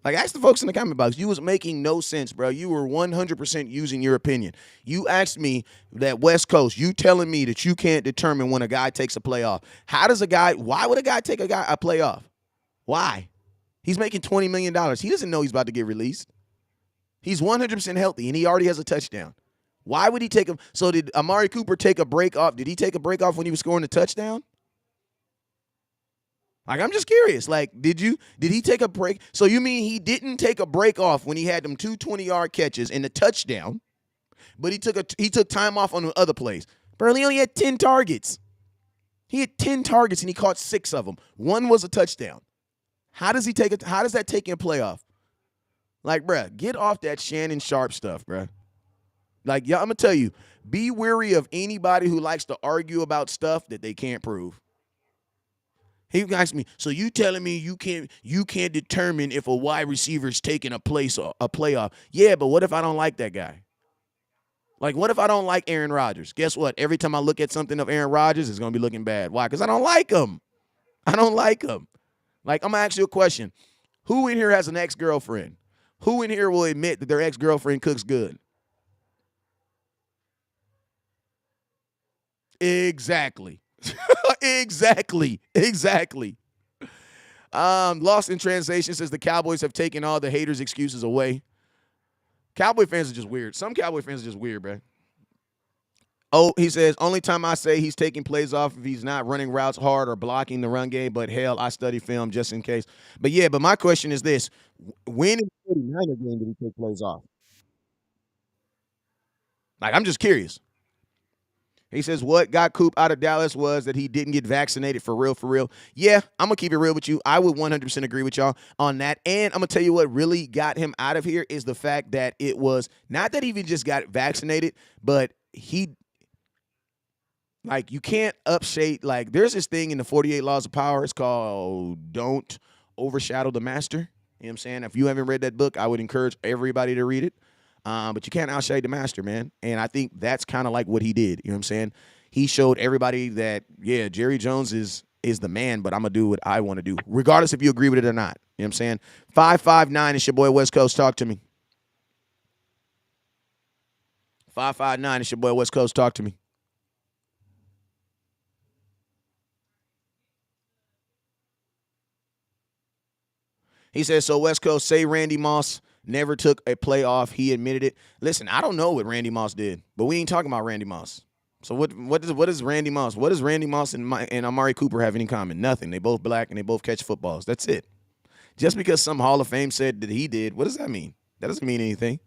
Like, ask the folks in the comment box. You was making no sense, bro. You were 100% using your opinion. You asked me that West Coast, you telling me that you can't determine when a guy takes a playoff. Why would a guy take a playoff? Why? He's making $20 million. He doesn't know he's about to get released. He's 100% healthy, and he already has a touchdown. Why would he take him? So did Amari Cooper take a break off? Did he take a break off when he was scoring a touchdown? Like, I'm just curious. Like, did he take a break? So you mean he didn't take a break off when he had them 2 20-yard catches and the touchdown, but he took time off on the other plays? Bro, he only had 10 targets. He had 10 targets and he caught 6 of them. 1 was a touchdown. How does that take in a playoff? Like, bruh, get off that Shannon Sharp stuff, bruh. Like, yeah, I'm gonna tell you, be wary of anybody who likes to argue about stuff that they can't prove. He asked me, so you telling me you can't determine if a wide receiver is taking a playoff? Yeah, but what if I don't like that guy? Like, what if I don't like Aaron Rodgers? Guess what? Every time I look at something of Aaron Rodgers, it's gonna be looking bad. Why? Because I don't like him. I don't like him. Like, I'm gonna ask you a question. Who in here has an ex-girlfriend? Who in here will admit that their ex-girlfriend cooks good? Exactly. Exactly. Lost in Translation says the Cowboys have taken all the haters' excuses away. Cowboy fans are just weird. Some Cowboy fans are just weird, bro. Oh, he says, only time I say he's taking plays off if he's not running routes hard or blocking the run game, but hell, I study film just in case. But my question is this. When in the 49er game did he take plays off? Like, I'm just curious. He says, what got Coop out of Dallas was that he didn't get vaccinated for real. Yeah, I'm going to keep it real with you. I would 100% agree with y'all on that. And I'm going to tell you what really got him out of here is the fact that it was not that he even just got vaccinated, but you can't upshade. Like, there's this thing in the 48 Laws of Power. It's called Don't Overshadow the Master. You know what I'm saying? If you haven't read that book, I would encourage everybody to read it. But you can't outshade the master, man. And I think that's kind of like what he did. You know what I'm saying? He showed everybody that, yeah, Jerry Jones is the man, but I'm going to do what I want to do, regardless if you agree with it or not. You know what I'm saying? 559, it's your boy West Coast. Talk to me. 559, it's your boy West Coast. Talk to me. He says, so West Coast, say Randy Moss never took a playoff. He admitted it. Listen, I don't know what Randy Moss did, but we ain't talking about Randy Moss. So what is Randy Moss? What does Randy Moss and Amari Cooper have in common? Nothing. They both black and they both catch footballs. That's it. Just because some Hall of Fame said that he did, what does that mean? That doesn't mean anything.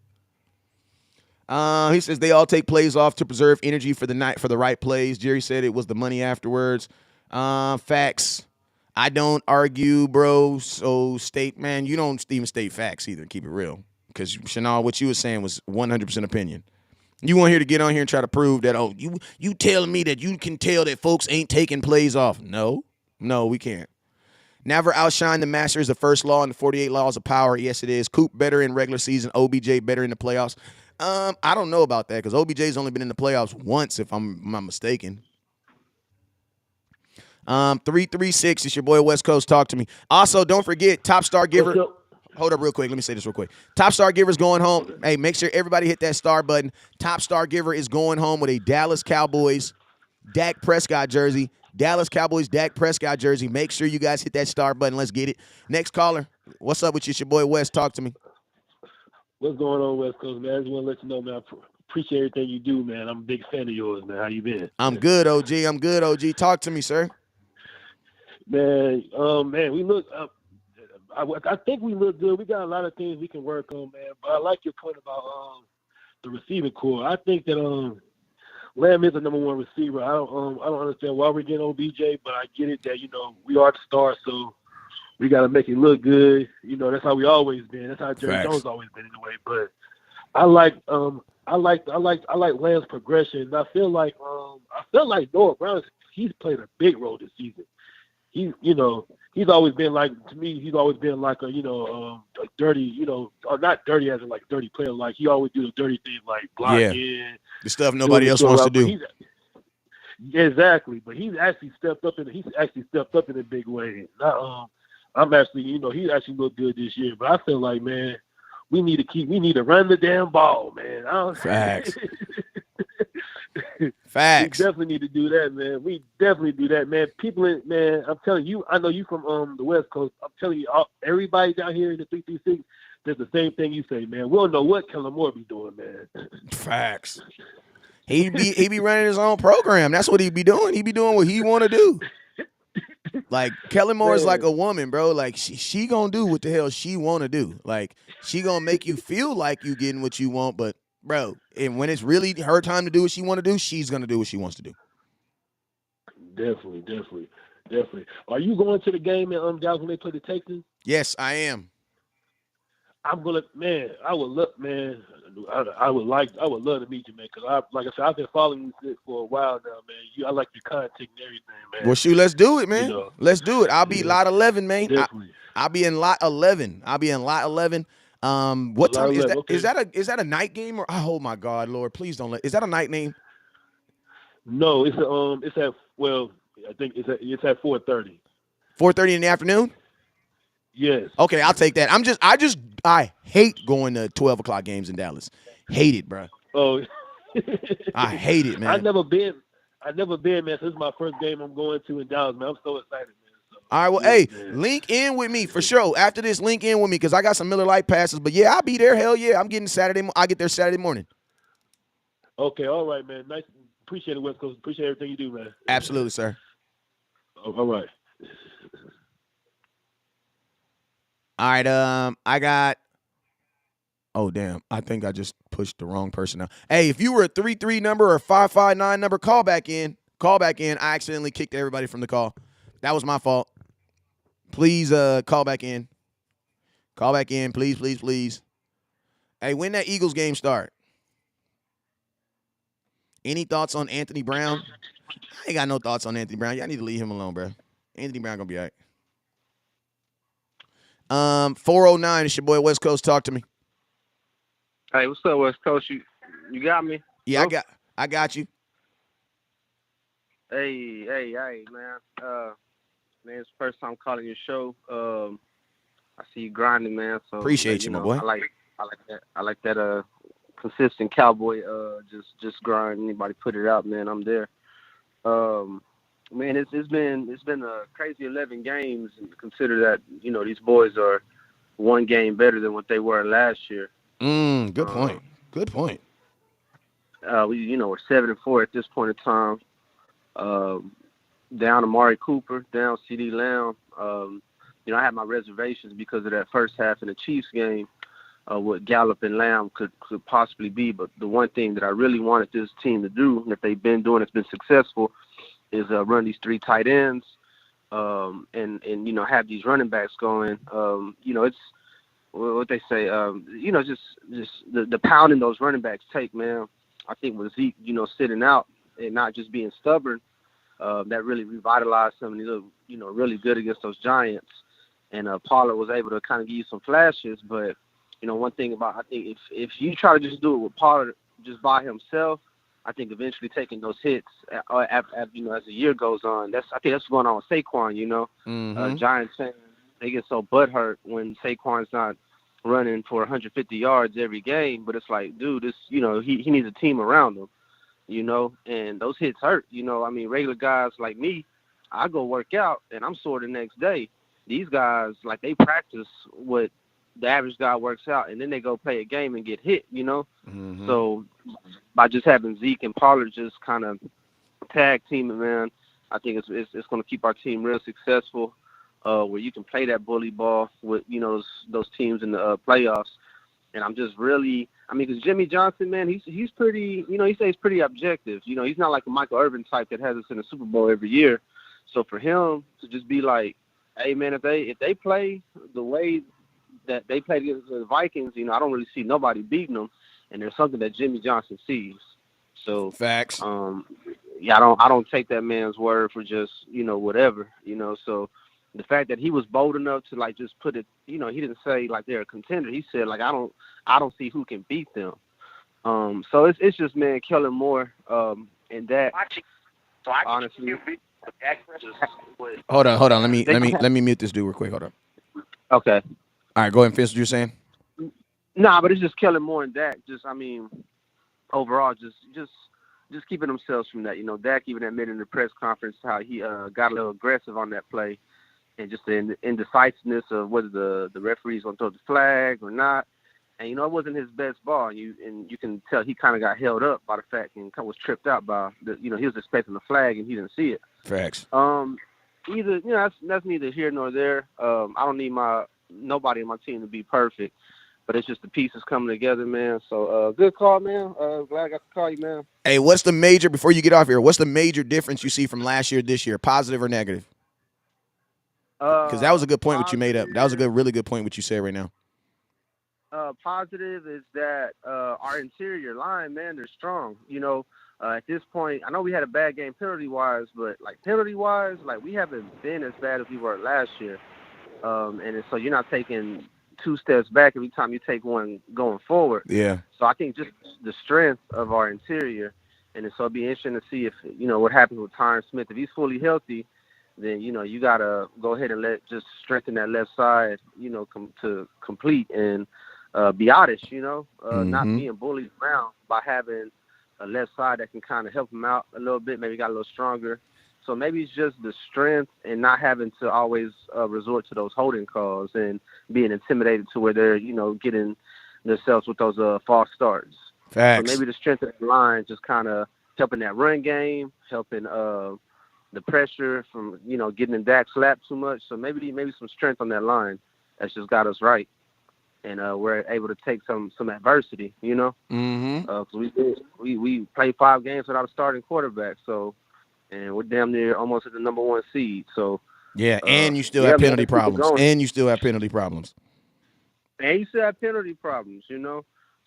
He says they all take plays off to preserve energy for the night for the right plays. Jerry said it was the money afterwards. Facts. I don't argue, bro. So man, you don't even state facts either. Keep it real. Because, Chanel, what you were saying was 100% opinion. You want here to get on here and try to prove that, you telling me that you can tell that folks ain't taking plays off. No, we can't. Never outshine the master is the first law in the 48 Laws of Power. Yes, it is. Coop better in regular season. OBJ better in the playoffs. I don't know about that because OBJ's only been in the playoffs once, if I'm not mistaken. 336, it's your boy West Coast. Talk to me. Also, don't forget, Top Star Giver. Hold up real quick. Let me say this real quick. Top Star Giver's going home. Hey, make sure everybody hit that star button. Top Star Giver is going home with a Dallas Cowboys Dak Prescott jersey. Dallas Cowboys Dak Prescott jersey. Make sure you guys hit that star button. Let's get it. Next caller. What's up with you? It's your boy West. Talk to me. What's going on, West Coast, man? I just want to let you know, man, I appreciate everything you do, man. I'm a big fan of yours, man. How you been? I'm good, OG. Talk to me, sir. Man, we look up. I think we look good. We got a lot of things we can work on, man. But I like your point about the receiving core. I think that Lamb is the number one receiver. I don't understand why we're getting OBJ, but I get it that we are the star, so we got to make it look good. That's how we always been. That's how Jerry Jones always been anyway. But I like Lamb's progression. I feel like Noah Brown. He's played a big role this season. He's always been like, to me, he's always been like a dirty, or not dirty as in like dirty player. Like he always do the dirty things like blocking. The stuff nobody else wants to do. Exactly, but he's actually stepped up in a big way. I'm actually, he actually looked good this year. But I feel like, man, we need to run the damn ball, man. Facts. We definitely need to do that, man. We definitely do that, man. Man, I'm telling you, I know you from the West Coast. I'm telling you, everybody down here in the 336, there's the same thing you say, man. We don't know what Kellen Moore be doing, man. Facts. He be running his own program. That's what he be doing. He be doing what he want to do. Like Kellen Moore is like a woman, bro. Like she gonna do what the hell she want to do. Like she gonna make you feel like you getting what you want, but bro, and when it's really her time to do what she want to do, she's gonna do what she wants to do. Definitely. Are you going to the game in Dallas when they play the Texans? Yes, I am. I'm gonna, man. I would love, man. I would love to meet you, man. Because like I said, I've been following you for a while now, man. I like your content and everything, man. Well, shoot, let's do it, man. You know, Let's do it. I'll be yeah, lot 11, man. definitely. I'll be in lot 11. I'll be in lot 11. What Lot time is 11, that? okay. Is that a night game or? Oh my God, Lord, please don't let. Is that a night game? No, it's at I think it's at 4:30. 4:30 in the afternoon. Yes. Okay, I'll take that. I hate going to 12 o'clock games in Dallas. Hate it, bro. Oh, I hate it, man. I've never been, man. This is my first game I'm going to in Dallas, man. I'm so excited, man. So, All right, well, yeah, hey, man. link in with me for sure. After this, link in with me because I got some Miller Lite passes. But yeah, I'll be there. Hell yeah, I'm getting Saturday. I get there Saturday morning. Okay, all right, man. Nice, appreciate it, West Coast. Appreciate everything you do, man. Absolutely, sir. All right. All right, I got. Oh damn! I think I just pushed the wrong person out. Hey, if you were a 3-3 number or 559 number, call back in. Call back in. I accidentally kicked everybody from the call. That was my fault. Please, call back in. Call back in, please. Hey, when that Eagles game start? Any thoughts on Anthony Brown? I ain't got no thoughts on Anthony Brown. Y'all need to leave him alone, bro. Anthony Brown gonna be all right. 409. It's your boy West Coast. Talk to me. Hey, what's up, West Coast? You got me? Yeah, I got you. Hey, man. Man, it's the first time calling your show. I see you grinding, man. So Appreciate you, my boy. I like that. I like that. Consistent Cowboy. Just grind. Anybody put it out, man. I'm there. Man, it's been a crazy 11 games. And consider that these boys are one game better than what they were last year. Good point. We're 7-4 at this point in time. Down Amari Cooper, down CD Lamb. I had my reservations because of that first half in the Chiefs game. What Gallup and Lamb could possibly be, but the one thing that I really wanted this team to do, that they've been doing, it's been successful, is run these three tight ends, and have these running backs going. It's what they say. Just the pounding those running backs take, man. I think with Zeke, sitting out and not just being stubborn, that really revitalized some of these, really good against those Giants. And Pollard was able to kind of give you some flashes, but one thing about, I think if you try to just do it with Pollard just by himself, I think eventually taking those hits as the year goes on. I think that's what's going on with Saquon. Giants fans, they get so butthurt when Saquon's not running for 150 yards every game, but it's like, dude, this he needs a team around him, and those hits hurt. Regular guys like me, I go work out and I'm sore the next day. These guys, like, they practice what the average guy works out, and then they go play a game and get hit, So by just having Zeke and Pollard just kind of tag teaming, man, I think it's going to keep our team real successful, where you can play that bully ball with, those teams in the playoffs. And I'm just really, because Jimmy Johnson, man, he's pretty, he says pretty objective. He's not like a Michael Irvin type that has us in the Super Bowl every year. So for him to just be like, hey, man, if they play the way that they played against the Vikings, I don't really see nobody beating them. And there's something that Jimmy Johnson sees. So facts. I don't take that man's word for just, whatever, So the fact that he was bold enough to, like, just put it, he didn't say like they're a contender. He said, like, I don't see who can beat them. So it's just, man, Kellen Moore, and that. So honestly, hold on. Let me mute this dude real quick. Hold on. Okay. All right, go ahead and finish what you're saying. Nah, but it's just Kellen Moore and Dak. Overall, just keeping themselves from that. Dak even admitted in the press conference how he got a little aggressive on that play, and just the indecisiveness of whether the referee's going to throw the flag or not. And, it wasn't his best ball. And you can tell he kind of got held up by the fact and was tripped out by he was expecting the flag and he didn't see it. Facts. That's neither here nor there. I don't need nobody in my team to be perfect. but it's just the pieces coming together, man. So good call, man. Glad I got to call you, man. Hey, what's the major, before you get off here, what's the major difference you see from last year to this year, positive or negative? Because that was a good point what you made up. That was a really good point what you said right now. Positive is that our interior line, man, they're strong. You know, at this point, I know we had a bad game penalty-wise, but, like, penalty-wise, like, we haven't been as bad as we were last year. And so you're not taking 2 steps back every time you take one going forward. Yeah. So I think just the strength of our interior, and so it'll be interesting to see if, you know, what happens with Tyron Smith. If he's fully healthy, then, you know, you got to go ahead and just strengthen that left side, you know, to complete and be honest, you know, not being bullied around by having a left side that can kind of help him out a little bit, maybe got a little stronger. So maybe it's just the strength and not having to always resort to those holding calls and being intimidated to where they're, you know, getting themselves with those false starts. Facts. So maybe the strength of the line just kind of helping that run game, helping the pressure from, you know, getting in Dak slapped too much. So maybe some strength on that line that's just got us right. And we're able to take some adversity, you know. So we played 5 games without a starting quarterback, so, and we're damn near almost at the number 1 seed. So yeah, and you still have penalty problems. And you still have penalty problems. You know.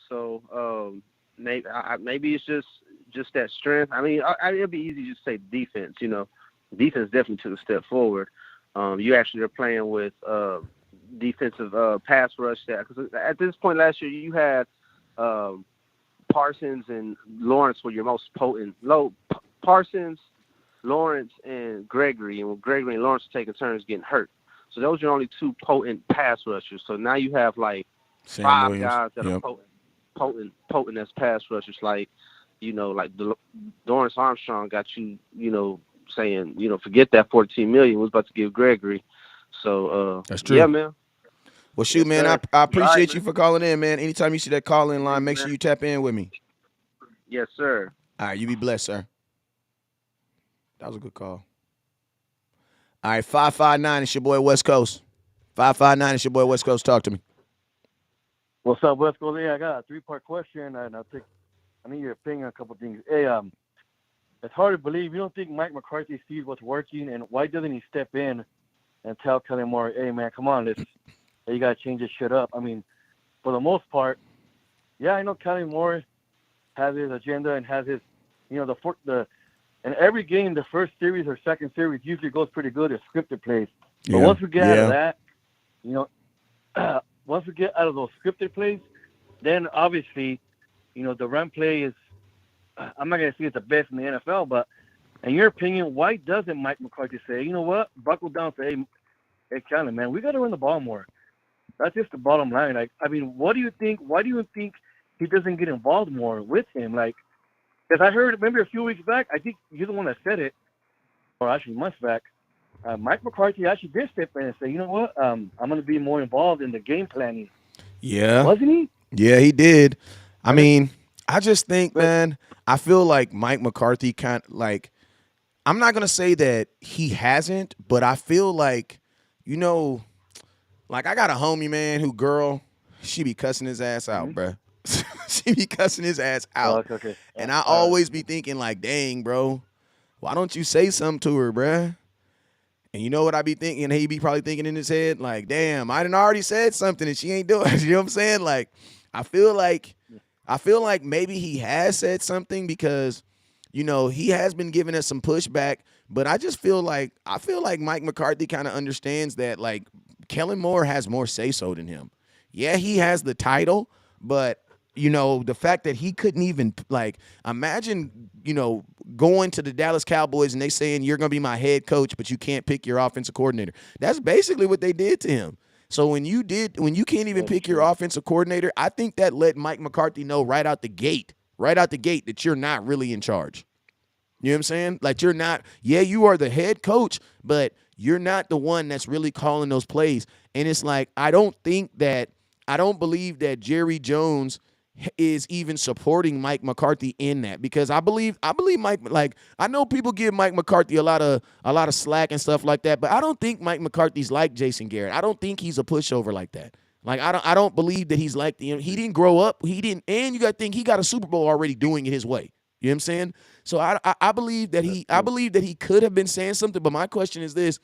So maybe it's just that strength. I mean, it'll be easy to just say defense. You know, defense definitely took a step forward. You actually are playing with defensive pass rush that, because at this point last year you had Parsons and Lawrence were your most potent. Parsons, Lawrence, and Gregory, and Gregory and Lawrence are taking turns getting hurt. So those are your only 2 potent pass rushers. So now you have like Sam 5 Williams. guys that are potent as pass rushers. Like, you know, like Dorrance Armstrong got you, you know, saying, you know, forget that $14 million was about to give Gregory. So that's true. Yeah, man. Well, shoot, man, I appreciate you for calling in, man. Anytime you see that call-in line, make sure you tap in with me. Yes, sir. All right, you be blessed, sir. That was a good call. All right, 559, it's your boy West Coast. 559, it's your boy West Coast. Talk to me. What's up, West Coast? Hey, I got a 3-part question, and I need your opinion on a couple things. Hey, it's hard to believe. You don't think Mike McCarthy sees what's working, and why doesn't he step in and tell Kellen Moore, hey, man, come on, you got to change this shit up? I mean, for the most part, yeah, I know Kellen Moore has his agenda and has his, you know, and every game, the first series or second series usually goes pretty good at scripted plays. But once we get out of that, you know, once we get out of those scripted plays, then obviously, you know, the run play is, I'm not going to say it's the best in the NFL, but in your opinion, why doesn't Mike McCarthy say, you know what, buckle down, say, hey, Kellen, man, we got to run the ball more? That's just the bottom line. Like, I mean, what do you think? Why do you think he doesn't get involved more with him? Like, because I heard, maybe a few weeks back, I think you're the one that said it, or actually months back, Mike McCarthy actually did step in and say, you know what, I'm going to be more involved in the game planning. Yeah. Wasn't he? Yeah, he did. I mean, I just think, man, I feel like Mike McCarthy kind of like, I'm not going to say that he hasn't, but I feel like, you know, like I got a homie, man, she be cussing his ass out, bruh. She be cussing his ass out. Oh, okay. And I always be thinking like, dang, bro, why don't you say something to her, bruh? And you know what I be thinking? He be probably thinking in his head, like, damn, I done already said something and she ain't doing it. You know what I'm saying? Like, I feel like maybe he has said something because, you know, he has been giving us some pushback, but I feel like Mike McCarthy kind of understands that, like, Kellen Moore has more say-so than him. Yeah, he has the title, but, you know, the fact that he couldn't even, like, imagine, you know, going to the Dallas Cowboys and they saying you're going to be my head coach, but you can't pick your offensive coordinator. That's basically what they did to him. So when you can't even pick your offensive coordinator, I think that let Mike McCarthy know right out the gate that you're not really in charge. You know what I'm saying? Like, you're not, you are the head coach, but you're not the one that's really calling those plays. And it's like, I don't believe that Jerry Jones is even supporting Mike McCarthy in that, because I believe Mike, like, I know people give Mike McCarthy a lot of slack and stuff like that, but I don't think Mike McCarthy's like Jason Garrett. I don't think he's a pushover like that. Like I don't believe that he's like he didn't grow up. He didn't, and you got to think he got a Super Bowl already doing it his way. You know what I'm saying? So I believe that he could have been saying something. But my question is this: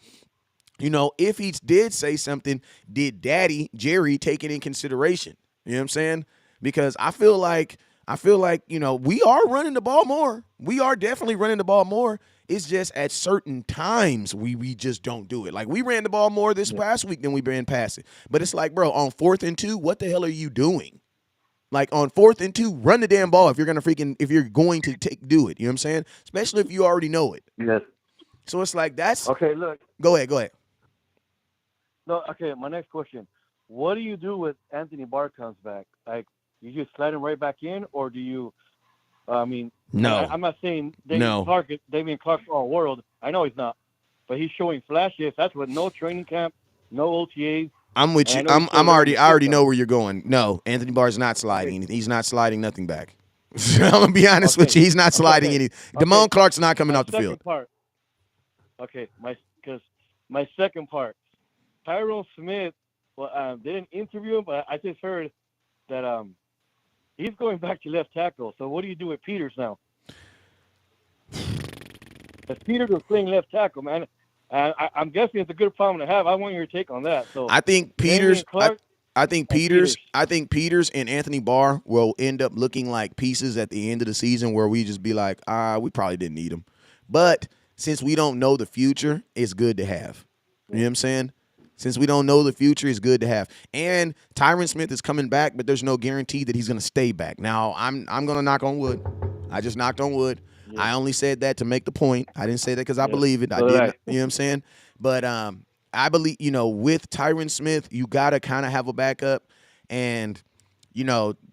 if he did say something, did Daddy Jerry take it in consideration? You know what I'm saying? Because I feel like we are running the ball more. We are definitely running the ball more. It's just at certain times we just don't do it. Like we ran the ball more this past week than we ran past it. But it's like, bro, on 4th and 2, what the hell are you doing? Like on 4th and 2, run the damn ball if you're going to do it. You know what I'm saying? Especially if you already know it. Yes. So it's like that's Okay. Look. Go ahead. No. Okay. My next question: what do you do with Anthony Barr comes back? Like, you just slide him right back in, or do you? No. I'm not saying Damian Clark's all world. I know he's not, but he's showing flashes. That's with no training camp, no OTAs. I'm with you. I already know where you're going. No, Anthony Barr's not sliding. Okay. He's not sliding nothing back. I'm gonna be honest with you. He's not sliding any. Damone Clark's not coming off the field. Okay, my second part. Tyrone Smith. Well, they didn't interview him, but I just heard that he's going back to left tackle. So what do you do with Peters now? Because Peters was playing left tackle, man. I'm guessing it's a good problem to have. I want your take on that. So I think Peters. I think Peters and Anthony Barr will end up looking like pieces at the end of the season where we just be like, we probably didn't need them. But since we don't know the future, it's good to have. You know what I'm saying? Since we don't know the future, it's good to have. And Tyron Smith is coming back, but there's no guarantee that he's going to stay back. Now, I'm going to knock on wood. I just knocked on wood. Yeah. I only said that to make the point. I didn't say that because I believe it. I didn't. You know what I'm saying? But I believe, with Tyron Smith, you got to kind of have a backup. And,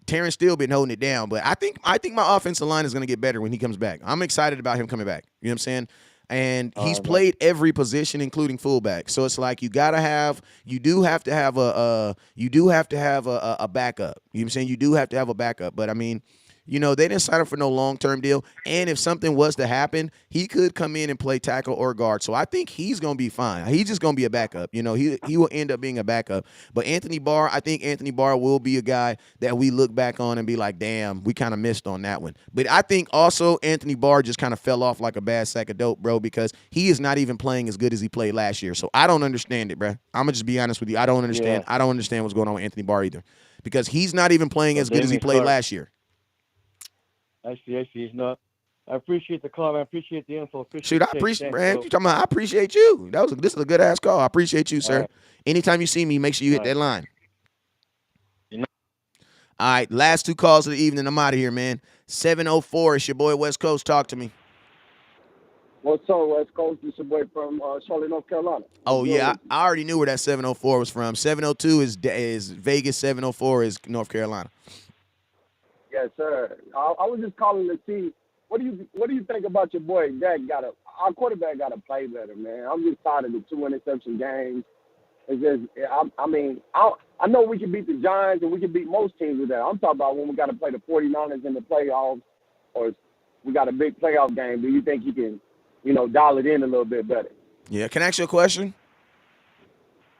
Terrence still been holding it down. But I think my offensive line is going to get better when he comes back. I'm excited about him coming back. You know what I'm saying? And he's played every position, including fullback. So it's like you do have to have a backup. You know what I'm saying? You do have to have a backup. But I mean, they didn't sign up for no long-term deal. And if something was to happen, he could come in and play tackle or guard. So I think he's going to be fine. He's just going to be a backup. He will end up being a backup. But I think Anthony Barr will be a guy that we look back on and be like, damn, we kind of missed on that one. But I think also Anthony Barr just kind of fell off like a bad sack of dope, bro, because he is not even playing as good as he played last year. So I don't understand it, bro. I'm going to just be honest with you. I don't understand. Yeah. I don't understand what's going on with Anthony Barr either because he's not even playing as good as he played last year. I see. No, I appreciate the call. I appreciate the info. I appreciate, man. You talking about? I appreciate you. This is a good ass call. I appreciate you, sir. Right. Anytime you see me, make sure you hit that line. All right, last 2 calls of the evening. I'm out of here, man. 704. It's your boy West Coast. Talk to me. What's up, West Coast? It's your boy from Charlotte, North Carolina. Oh yeah, I already knew where that 704 was from. 702 is Vegas. 704 is North Carolina. Yes, sir. I was just calling to see what do you think about your boy Dak? Our quarterback got to play better, man. I'm just tired of the 2 interception games. It's just, I know we can beat the Giants and we can beat most teams with that. I'm talking about when we got to play the 49ers in the playoffs, or we got a big playoff game. Do you think he can, dial it in a little bit better? Yeah. Can I ask you a question?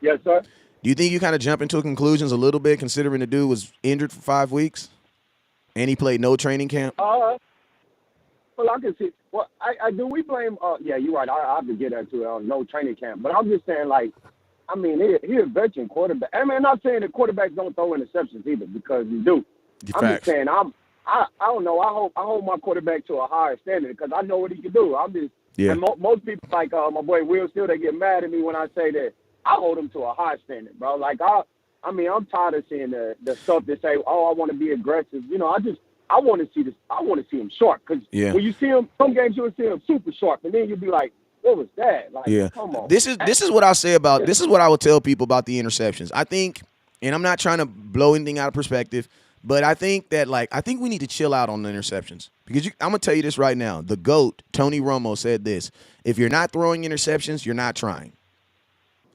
Yes, sir. Do you think you kind of jump into conclusions a little bit, considering the dude was injured for 5 weeks? And he played no training camp? Well, I can see. Well, I do. We blame. Yeah, you're right. I have to get that to no training camp. But I'm just saying, he's a veteran quarterback. I mean, I'm not saying that quarterbacks don't throw interceptions either, because you do. I'm just saying, I don't know. I hold my quarterback to a higher standard because I know what he can do. I'm just. Yeah. And most people, like my boy Will Steele, they get mad at me when I say that I hold him to a high standard, bro. Like I'm tired of seeing the stuff that say, I want to be aggressive. I want to see this. I want to see him sharp because when you see him, some games you'll see him super sharp, and then you'll be like, what was that? Like, come on. This is what I'll say about. This is what I would tell people about the interceptions. I think, and I'm not trying to blow anything out of perspective, but I think that we need to chill out on the interceptions because I'm gonna tell you this right now. The GOAT Tony Romo said this: if you're not throwing interceptions, you're not trying.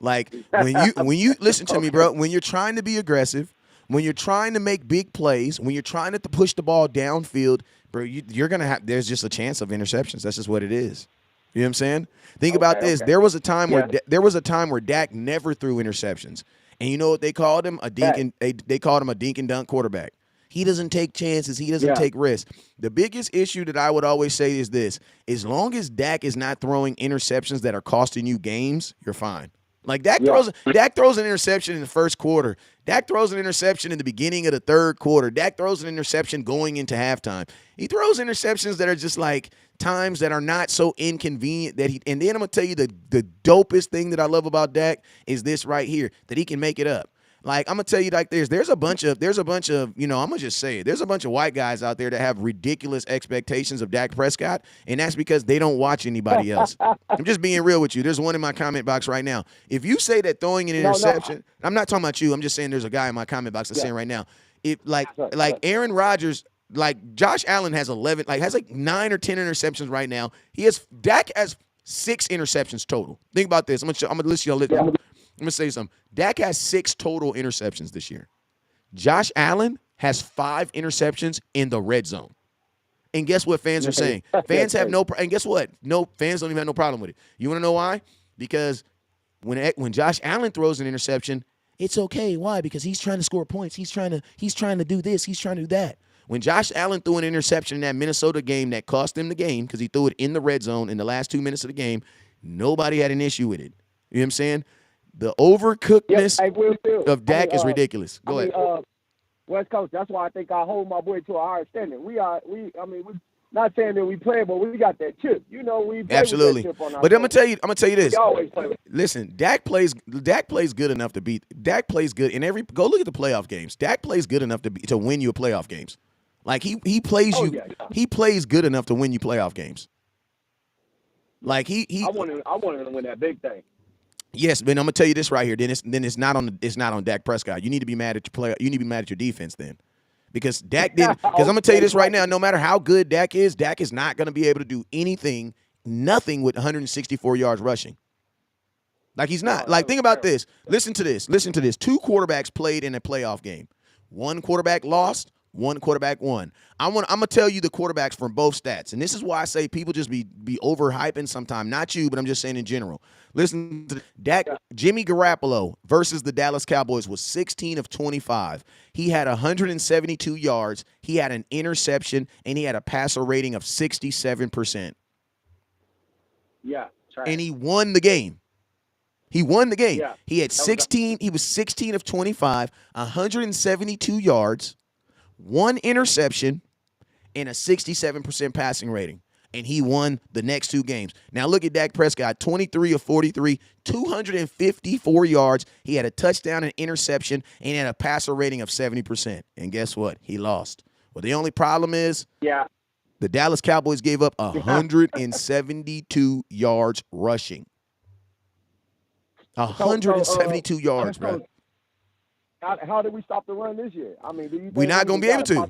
Like when you listen to me, bro, when you're trying to be aggressive, when you're trying to make big plays, when you're trying to push the ball downfield, bro, you're going to have – there's just a chance of interceptions. That's just what it is. You know what I'm saying? Think about this. There was a time where Dak never threw interceptions. And you know what they called him? A dink Dak. and they called him a dink and dunk quarterback. He doesn't take chances. He doesn't Yeah. take risks. The biggest issue that I would always say is this: as long as Dak is not throwing interceptions that are costing you games, you're fine. Like Dak Yeah. throws an interception in the first quarter. Dak throws an interception in the beginning of the third quarter. Dak throws an interception going into halftime. He throws interceptions that are just like times that are not so inconvenient that he. And then I'm gonna tell you the dopest thing that I love about Dak is this right here, that he can make it up. Like I'm gonna tell you like this. There's a bunch of I'm gonna just say it. There's a bunch of white guys out there that have ridiculous expectations of Dak Prescott, and that's because they don't watch anybody else. I'm just being real with you. There's one in my comment box right now. If you say that throwing an interception, I'm not talking about you. I'm just saying there's a guy in my comment box that's saying right now. If like Aaron Rodgers, like Josh Allen has 11, has 9 or 10 interceptions right now. Dak has 6 interceptions total. Think about this. I'm gonna list y'all. I'm gonna say something. Dak has 6 total interceptions this year. Josh Allen has 5 interceptions in the red zone. And guess what fans are saying? Fans have and guess what? No, fans don't even have no problem with it. You want to know why? Because when Josh Allen throws an interception, it's okay. Why? Because he's trying to score points. He's trying to do this. He's trying to do that. When Josh Allen threw an interception in that Minnesota game that cost them the game because he threw it in the red zone in the last 2 minutes of the game, nobody had an issue with it. You know what I'm saying? The overcookedness of Dak is ridiculous. Go ahead. West Coast. That's why I think I hold my boy to a higher standard. We not saying that we play, but we got that chip. You know, we play absolutely. With that chip on our but I'm gonna tell you this. We always play with it. Listen, Dak plays good enough to beat. Dak plays good in every. Go look at the playoff games. Dak plays good enough to win you a playoff games. Like he plays you. Yeah. He plays good enough to win you playoff games. Like he. I wanted to win that big thing. Yes, but I'm gonna tell you this right here. Then it's not on Dak Prescott. You need to be mad at your player. You need to be mad at your defense then, because Dak didn't. Because I'm gonna tell you this right now. No matter how good Dak is not gonna be able to do nothing with 164 yards rushing. Like he's not. Like think about this. Listen to this. 2 quarterbacks played in a playoff game. 1 quarterback lost. 1 quarterback won. I'm gonna tell you the quarterbacks from both stats, and this is why I say people just be overhyping sometimes. Not you, but I'm just saying in general. Listen to Dak. Jimmy Garoppolo versus the Dallas Cowboys was 16 of 25. He had 172 yards. He had an interception, and he had a passer rating of 67%. Yeah, and he won the game. He won the game. Yeah. He had 16. He was 16 of 25, 172 yards, 1 interception, and a 67% passing rating. And he won the next 2 games. Now look at Dak Prescott, 23 of 43, 254 yards. He had a touchdown and interception, and he had a passer rating of 70%. And guess what? He lost. Well, the only problem is the Dallas Cowboys gave up 172 yards rushing. 172 yards, bro. How did we stop the run this year? I mean, do you? We're not gonna be able to.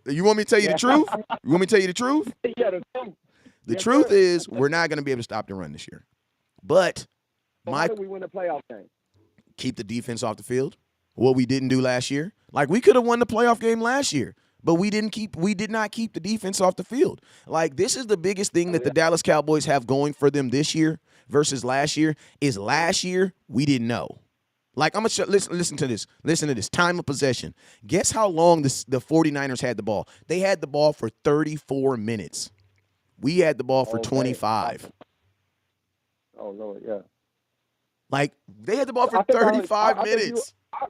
You want me to tell you the truth? You want me to tell you the truth? Yeah, the truth. The truth is, we're not going to be able to stop the run this year. But how did we win the playoff game? Keep the defense off the field. What we didn't do last year. Like we could have won the playoff game last year, but we did not keep the defense off the field. Like this is the biggest thing that the Dallas Cowboys have going for them this year versus last year is last year we didn't know. Like, I'm going to listen to this. Listen to this. Time of possession. Guess how long the 49ers had the ball? They had the ball for 34 minutes. We had the ball for 25. Oh, Lord, yeah. Like, they had the ball for 35 minutes. I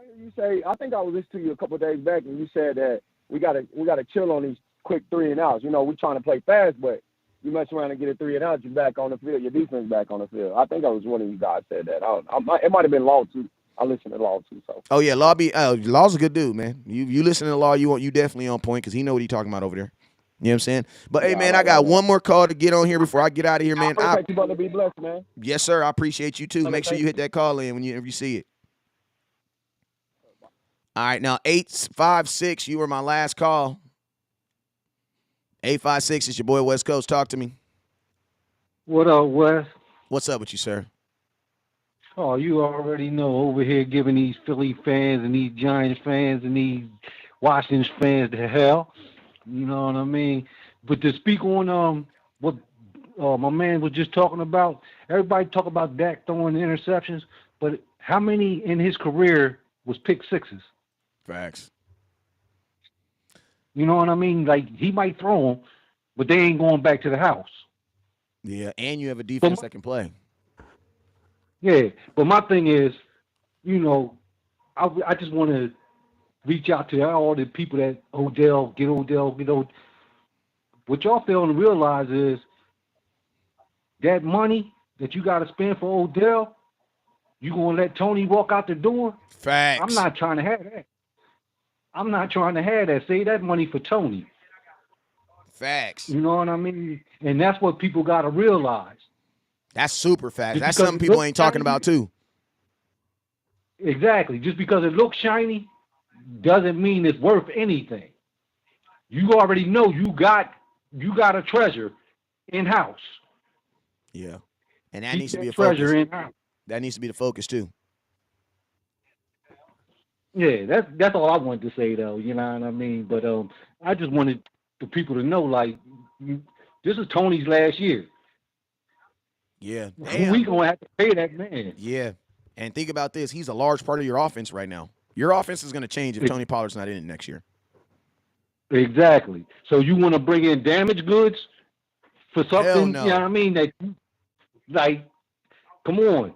hear you say, I think I was listening to you a couple of days back, and you said that we gotta chill on these quick 3 and outs. You know, we're trying to play fast, but you mess around and get a 3 and out, you're back on the field. Your defense back on the field. I think I was one of you guys said that. It might have been Law too. I listen to Law too. So. Oh yeah, Law's a good dude, man. You listen to Law, you definitely on point because he know what he's talking about over there. You know what I'm saying? But hey, man, I got one more call to get on here before I get out of here, man. I appreciate you, brother. Be blessed, man. Yes, sir. I appreciate you too. Make sure you hit that call in when you see it. All right, now 856. You were my last call. 856 is your boy West Coast. Talk to me. What up, Wes? What's up with you, sir? Oh, you already know over here giving these Philly fans and these Giants fans and these Washington fans the hell. You know what I mean? But to speak on what my man was just talking about. Everybody talk about Dak throwing interceptions, but how many in his career was pick sixes? Facts. You know what I mean? Like, he might throw them, but they ain't going back to the house. Yeah, and you have a defense that can play. Yeah, but my thing is, you know, I just want to reach out to all the people that Odell. What y'all fail to realize is that money that you got to spend for Odell, you going to let Tony walk out the door? Facts. I'm not trying to have that. I'm not trying to have that. Save that money for Tony. Facts. You know what I mean? And that's what people got to realize. That's super facts. Just That's because something it people looks ain't talking shiny- about too. Exactly. Just because it looks shiny doesn't mean it's worth anything. You already know you got a treasure in house. Yeah. And that Keep needs to that be a treasure focus. in house. That needs to be the focus too. Yeah, that's all I wanted to say though. You know what I mean? But I just wanted the people to know, like, this is Tony's last year. Yeah. We gonna have to pay that man. Yeah. And think about this. He's a large part of your offense right now. Your offense is going to change if Tony Pollard's not in it next year. Exactly. So you want to bring in damaged goods for something? Hell no. You know what I mean? That, like, come on,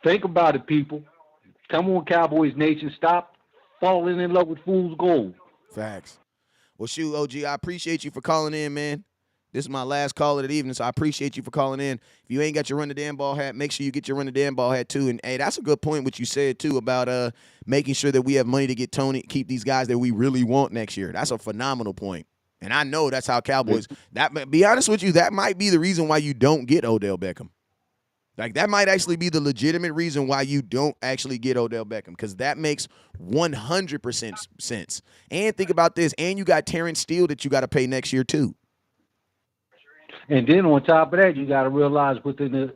think about it, people. Come on, Cowboys Nation, stop falling in love with fool's gold. Facts. Well, shoot, OG, I appreciate you for calling in, man. This is my last call of the evening, so I appreciate you for calling in. If you ain't got your Run the Damn Ball hat, make sure you get your Run the Damn Ball hat too. And hey, that's a good point what you said too about making sure that we have money to get keep these guys that we really want next year. That's a phenomenal point. And I know that's how Cowboys. That, be honest with you, that might be the reason why you don't get Odell Beckham. Like, that might actually be the legitimate reason why you don't actually get Odell Beckham, because that makes 100% sense. And think about this, and you got Terrence Steele that you got to pay next year too. And then on top of that, you got to realize within the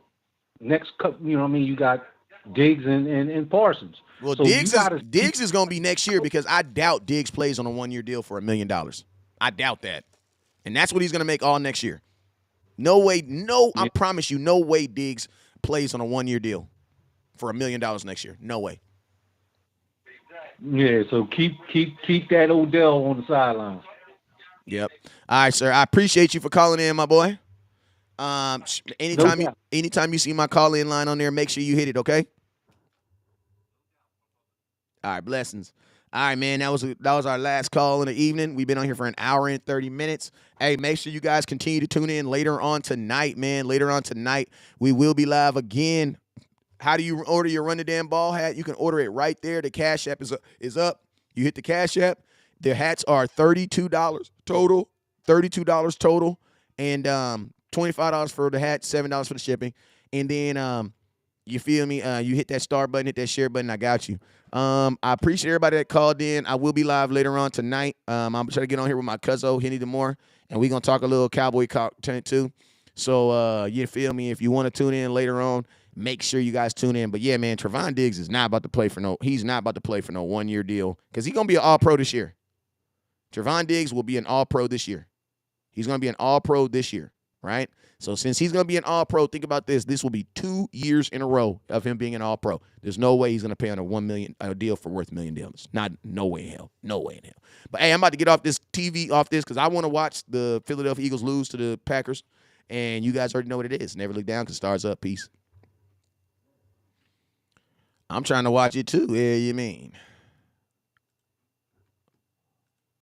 next couple, you know what I mean, you got Diggs and Parsons. Well, so Diggs is going to be next year, because I doubt Diggs plays on a one-year deal for $1 million. I doubt that. And that's what he's going to make all next year. No way, I promise you, no way Diggs plays on a one-year deal for $1 million next year. No way. Yeah, so keep that Odell on the sideline. Yep. All right, sir. I appreciate you for calling in, my boy. Anytime you see my call-in line on there, make sure you hit it, okay? All right, blessings. All right, man, that was our last call in the evening. We've been on here for an hour and 30 minutes. Hey, make sure you guys continue to tune in later on tonight, man. Later on tonight, we will be live again. How do you order your Run the Damn Ball hat? You can order it right there. The Cash App is up. You hit the Cash App. The hats are $32 total. $32 total. And $25 for the hat, $7 for the shipping. And then you feel me? You hit that star button, hit that share button. I got you. I appreciate everybody that called in. I will be live later on tonight. I'm trying to get on here with my cousin, Henny DeMore, and we're going to talk a little Cowboy content too. So you feel me? If you want to tune in later on, make sure you guys tune in. But yeah, man, Trevon Diggs is not about to play for no 1-year deal, because he's going to be an all-pro this year. Trevon Diggs will be an all-pro this year. He's going to be an all-pro this year, right? So since he's going to be an all-pro, think about this. This will be 2 years in a row of him being an all-pro. There's no way he's going to pay on a $1 million deal for worth $1 million. No way in hell. No way in hell. But, hey, I'm about to get off this TV, because I want to watch the Philadelphia Eagles lose to the Packers. And you guys already know what it is. Never look down, because stars up. Peace. I'm trying to watch it too. Yeah, you mean.